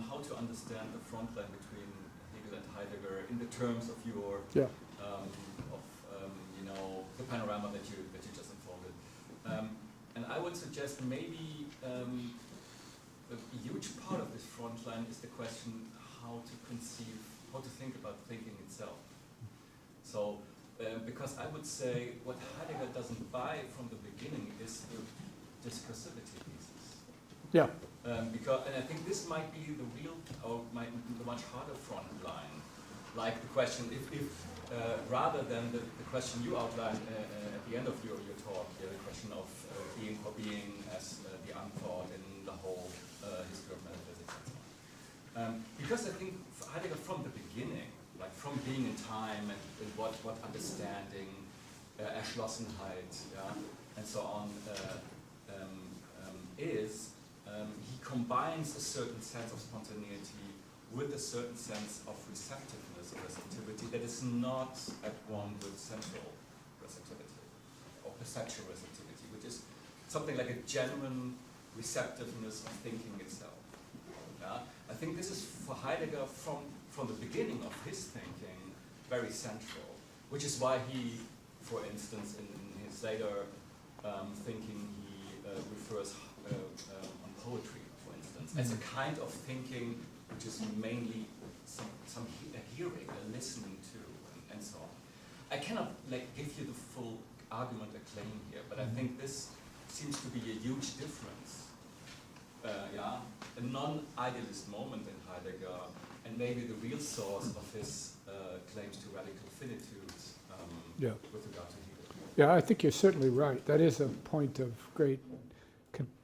how to understand the front line between Hegel and Heidegger in the terms of your the panorama that you just unfolded. And I would suggest maybe a huge part of this front line is the question, how to conceive, how to think about thinking itself. So, because I would say what Heidegger doesn't buy from the beginning is the discursivity thesis. Yeah. And I think this might be the real, or might be the much harder front line. Like the question, if rather than the question you outlined at the end of your talk, the question of being or being as the unthought in the whole history of metaphysics and so on. Because I think Heidegger from the beginning, like from being in time and what understanding, Erschlossenheit, and so on is, he combines a certain sense of spontaneity with a certain sense of receptiveness or receptivity that is not at one with central receptivity or perceptual receptivity, which is something like a genuine receptiveness of thinking itself. I think this is for Heidegger from the beginning of his thinking very central, which is why he, for instance, in his later thinking, he refers on poetry, for instance, as a kind of thinking which is mainly some hearing, a listening to, and so on. I cannot give you the full argument or claim here, but I think this seems to be a huge difference. A non-idealist moment in Heidegger, and maybe the real source of his claims to radical finitude with regard to Heidegger. Yeah, I think you're certainly right. That is a point of great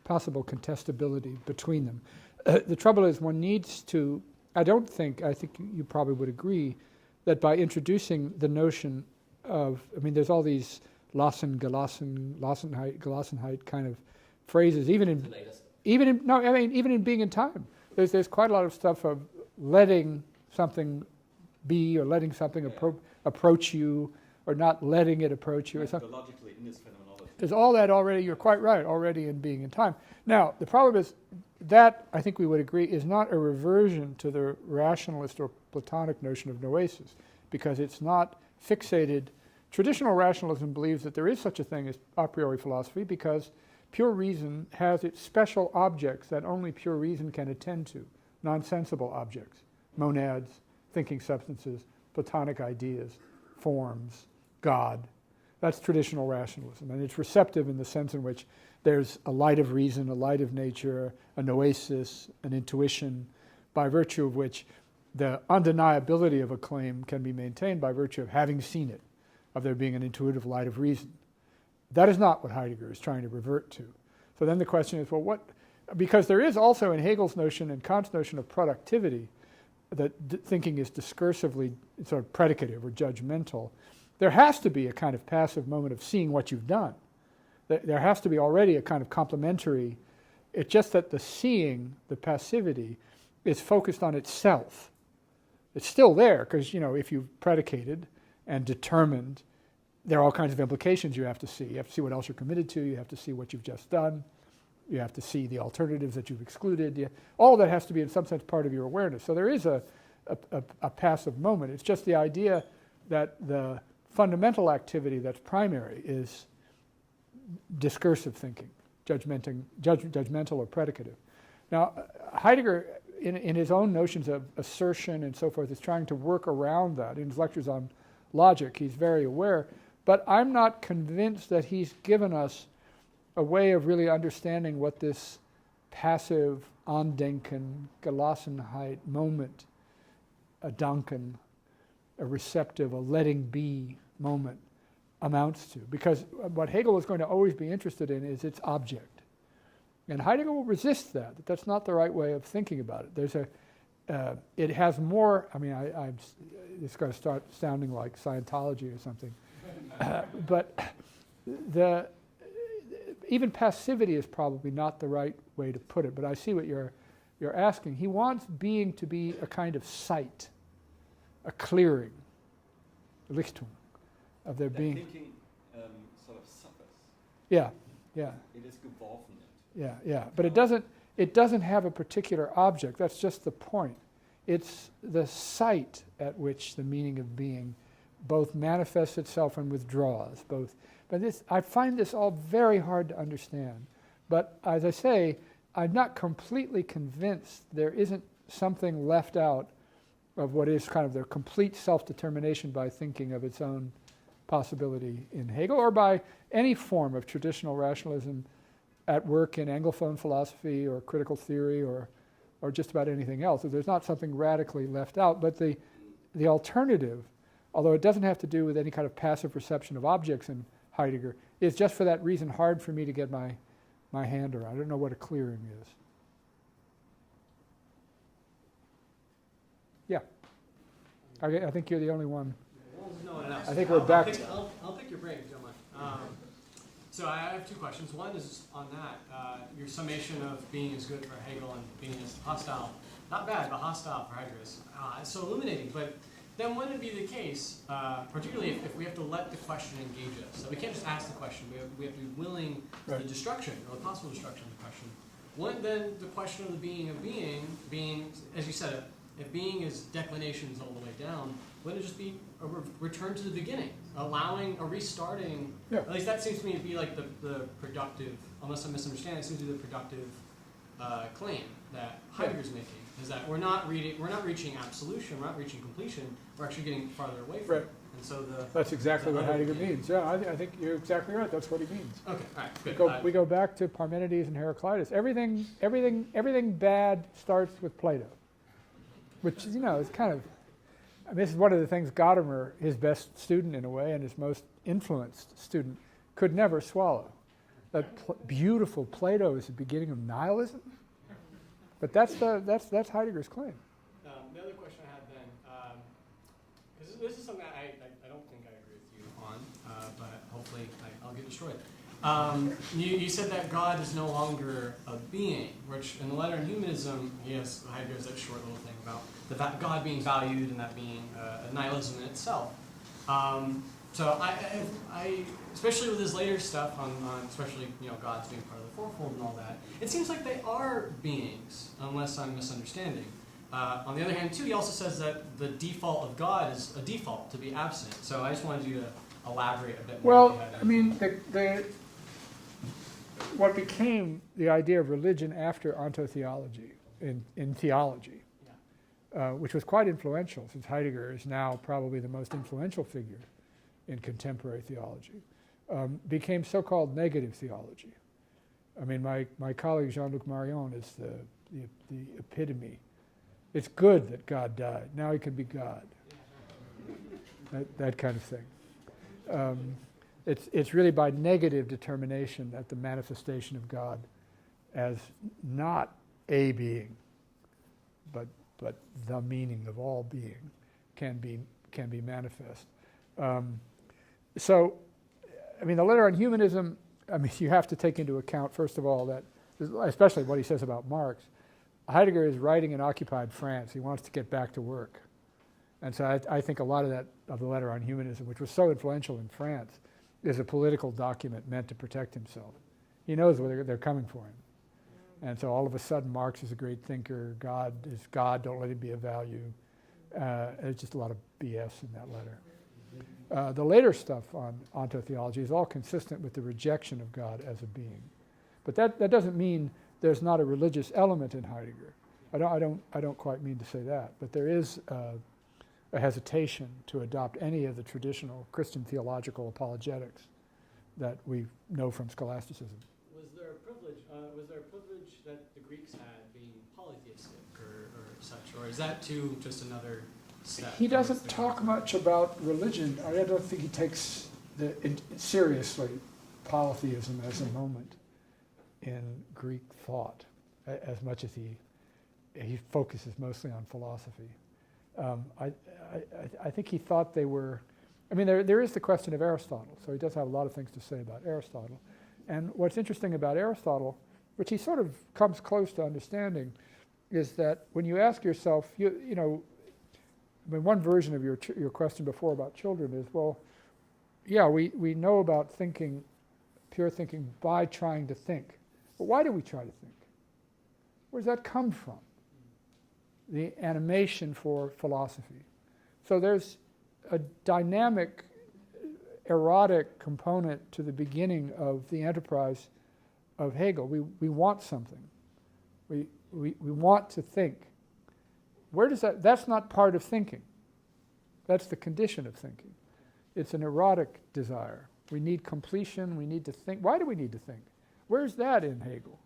possible contestability between them. The trouble is one needs to, I think you probably would agree, that by introducing the notion of, there's all these Gelassenheit kind of phrases, even in being in time. There's quite a lot of stuff of letting something be or letting something approach you or not letting it approach you or something. Logically, in this phenomenology. There's all that already, you're quite right, already in being in time. Now, the problem is that, I think we would agree, is not a reversion to the rationalist or Platonic notion of noesis, because it's not fixated. Traditional rationalism believes that there is such a thing as a priori philosophy because pure reason has its special objects that only pure reason can attend to, nonsensible objects, monads, thinking substances, Platonic ideas, forms, God. That's traditional rationalism, and it's receptive in the sense in which there's a light of reason, a light of nature, a noesis, an intuition, by virtue of which the undeniability of a claim can be maintained by virtue of having seen it, of there being an intuitive light of reason. That is not what Heidegger is trying to revert to. So then the question is, well, what? Because there is also in Hegel's notion and Kant's notion of productivity, that thinking is discursively sort of predicative or judgmental, there has to be a kind of passive moment of seeing what you've done. There has to be already a kind of complementary. It's just that the seeing, the passivity, is focused on itself. It's still there because, if you've predicated and determined, there are all kinds of implications you have to see. You have to see what else you're committed to. You have to see what you've just done. You have to see the alternatives that you've excluded. All that has to be in some sense part of your awareness. So there is a passive moment. It's just the idea that the fundamental activity that's primary is discursive thinking, judgmental or predicative. Now, Heidegger, in his own notions of assertion and so forth, is trying to work around that. In his lectures on logic, he's very aware. But I'm not convinced that he's given us a way of really understanding what this passive Andenken, Gelassenheit moment, a Danken, a receptive, a letting be moment amounts to. Because what Hegel is going to always be interested in is its object. And Heidegger will resist that. That's not the right way of thinking about it. There's it has more, it's going to start sounding like Scientology or something. But even passivity is probably not the right way to put it, but I see what you're asking. He wants being to be a kind of sight, a clearing, Lichtung, of there being. Thinking sort of suffers. Yeah. It is geworfen. Yeah. But it doesn't have a particular object. That's just the point. It's the sight at which the meaning of being both manifests itself and withdraws. But I find this all very hard to understand. But as I say, I'm not completely convinced there isn't something left out of what is kind of the complete self-determination by thinking of its own possibility in Hegel, or by any form of traditional rationalism at work in Anglophone philosophy or critical theory or just about anything else. So there's not something radically left out, but the alternative, although it doesn't have to do with any kind of passive perception of objects in Heidegger, is just for that reason hard for me to get my hand around. I don't know what a clearing is. Yeah. I think you're the only one. No one else. I think we're back. I'll pick your brain if you don't mind. So I have two questions. One is on that. Your summation of being is good for Hegel and being is hostile. Not bad, but hostile for Heidegger is so illuminating. But then wouldn't it be the case, particularly if we have to let the question engage us? So we can't just ask the question. We have to be willing to the destruction, or the possible destruction of the question. Wouldn't then the question of the being of being, as you said, if being is declinations all the way down, wouldn't it just be a return to the beginning, allowing a restarting? Yeah. At least that seems to me to be like the productive, unless I'm misunderstanding, it seems to be the productive claim that Heidegger's making, is that we're not reaching absolution, we're not reaching completion, we're actually getting farther away from it. And so that's exactly what Heidegger means. Yeah, I think you're exactly right. That's what he means. Okay, all right, good. We go back to Parmenides and Heraclitus. Everything bad starts with Plato, which is kind of. I mean, this is one of the things Gadamer, his best student in a way, and his most influenced student, could never swallow. That beautiful Plato is the beginning of nihilism. But that's Heidegger's claim. The other question I had then, because this is something I don't think I agree with you on, but hopefully I'll get destroyed. You said that God is no longer a being, which in the letter on humanism, yes, Heidegger has that short little thing about God being valued and that being a nihilism in itself. So I especially with his later stuff on especially God's being part of the fourfold and all that, it seems like they are beings, unless I'm misunderstanding. On the other hand, too, he also says that the default of God is a default, to be absent. So I just wanted you to elaborate a bit more. Well, I mean, what became the idea of religion after ontotheology in theology, which was quite influential, since Heidegger is now probably the most influential figure in contemporary theology, became so-called negative theology. I mean, my colleague Jean-Luc Marion is the epitome. It's good that God died. Now he can be God. That kind of thing. It's really by negative determination that the manifestation of God as not a being, but the meaning of all being can be manifest. So, I mean, the letter on humanism, I mean, you have to take into account, first of all, that, especially what he says about Marx, Heidegger is writing in occupied France. He wants to get back to work. And so I think a lot of the letter on humanism, which was so influential in France, is a political document meant to protect himself. He knows where they're coming for him. And so all of a sudden, Marx is a great thinker. God is God. Don't let him be a value. It's just a lot of BS in that letter. The later stuff on ontotheology is all consistent with the rejection of God as a being. But that doesn't mean there's not a religious element in Heidegger. I don't quite mean to say that. But there is a hesitation to adopt any of the traditional Christian theological apologetics that we know from scholasticism. Was there a privilege that the Greeks had being polytheistic or such, or is that too just another step? He doesn't talk much about religion. I don't think he takes seriously polytheism as a moment in Greek thought, as much as he focuses mostly on philosophy. I think he thought they were. I mean, there is the question of Aristotle, so he does have a lot of things to say about Aristotle. And what's interesting about Aristotle, which he sort of comes close to understanding, is that when you ask yourself, I mean, one version of your question before about children is, well, yeah, we know about thinking, pure thinking, by trying to think. But why do we try to think? Where does that come from? The animation for philosophy. So there's a dynamic, erotic component to the beginning of the enterprise of Hegel. We want something. We want to think. Where does that, that's not part of thinking. That's the condition of thinking. It's an erotic desire. We need completion, we need to think. Why do we need to think? Where's that in Hegel?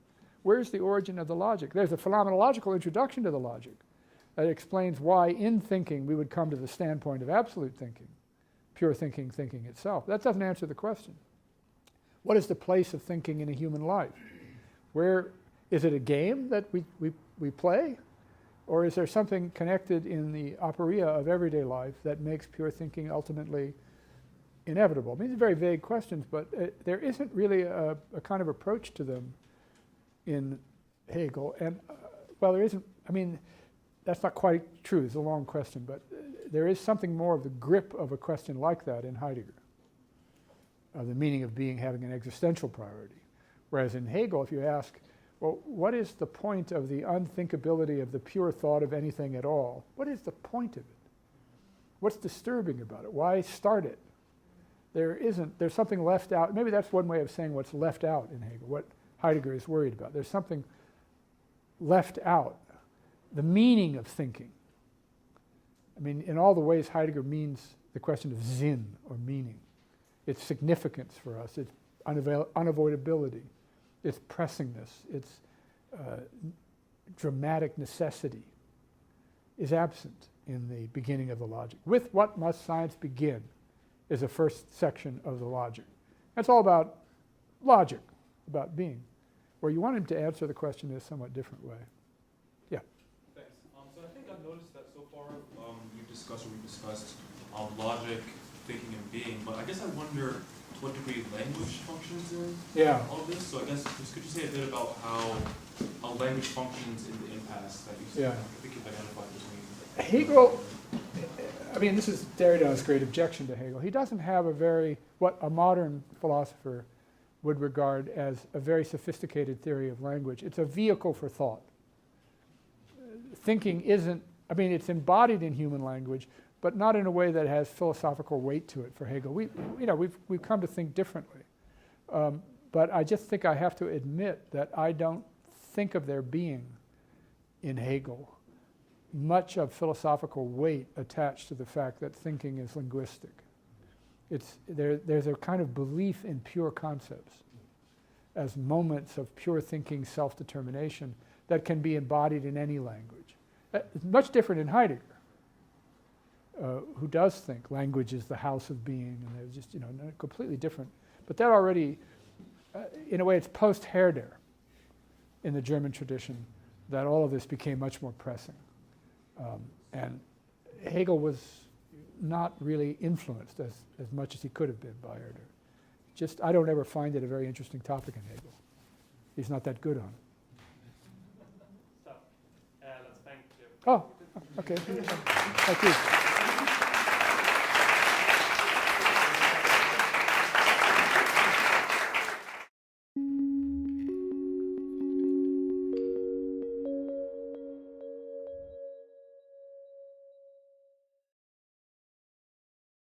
Where's the origin of the logic? There's a phenomenological introduction to the logic that explains why in thinking we would come to the standpoint of absolute thinking, pure thinking, thinking itself. That doesn't answer the question. What is the place of thinking in a human life? Where is it a game that we play? Or is there something connected in the aporia of everyday life that makes pure thinking ultimately inevitable? I mean, these are very vague questions, but there isn't really a kind of approach to them in Hegel. And, well, there isn't, I mean, that's not quite true. It's a long question, but there is something more of the grip of a question like that in Heidegger, of the meaning of being having an existential priority. Whereas in Hegel, if you ask, well, what is the point of the unthinkability of the pure thought of anything at all? What is the point of it? What's disturbing about it? Why start it? There's something left out. Maybe that's one way of saying what's left out in Hegel, what Heidegger is worried about. There's something left out. The meaning of thinking. I mean, in all the ways Heidegger means the question of Sinn, or meaning. Its significance for us, its unavoidability, its pressingness, its dramatic necessity is absent in the beginning of the logic. With what must science begin is the first section of the logic. That's all about logic, about being. Where you want him to answer the question in a somewhat different way. Yeah? Thanks. So I think I've noticed that so far we've discussed logic, thinking, and being, but I guess I wonder to what degree language functions in all of this. So I guess just could you say a bit about how language functions in the impasse that you I think you've identified between Hegel, I mean, this is Derrida's great objection to Hegel. He doesn't have what a modern philosopher would regard as a very sophisticated theory of language. It's a vehicle for thought. Thinking isn't, I mean, it's embodied in human language, but not in a way that has philosophical weight to it for Hegel. We've come to think differently. But I just think I have to admit that I don't think of there being in Hegel much of philosophical weight attached to the fact that thinking is linguistic. There's a kind of belief in pure concepts as moments of pure thinking self-determination that can be embodied in any language. It's much different in Heidegger, who does think language is the house of being, and they're just, completely different. But that already, in a way, it's post-Herder in the German tradition that all of this became much more pressing. And Hegel was not really influenced as much as he could have been by Herder. I don't ever find it a very interesting topic in Hegel. He's not that good on it. So, let's thank you. Oh, okay. Thank you.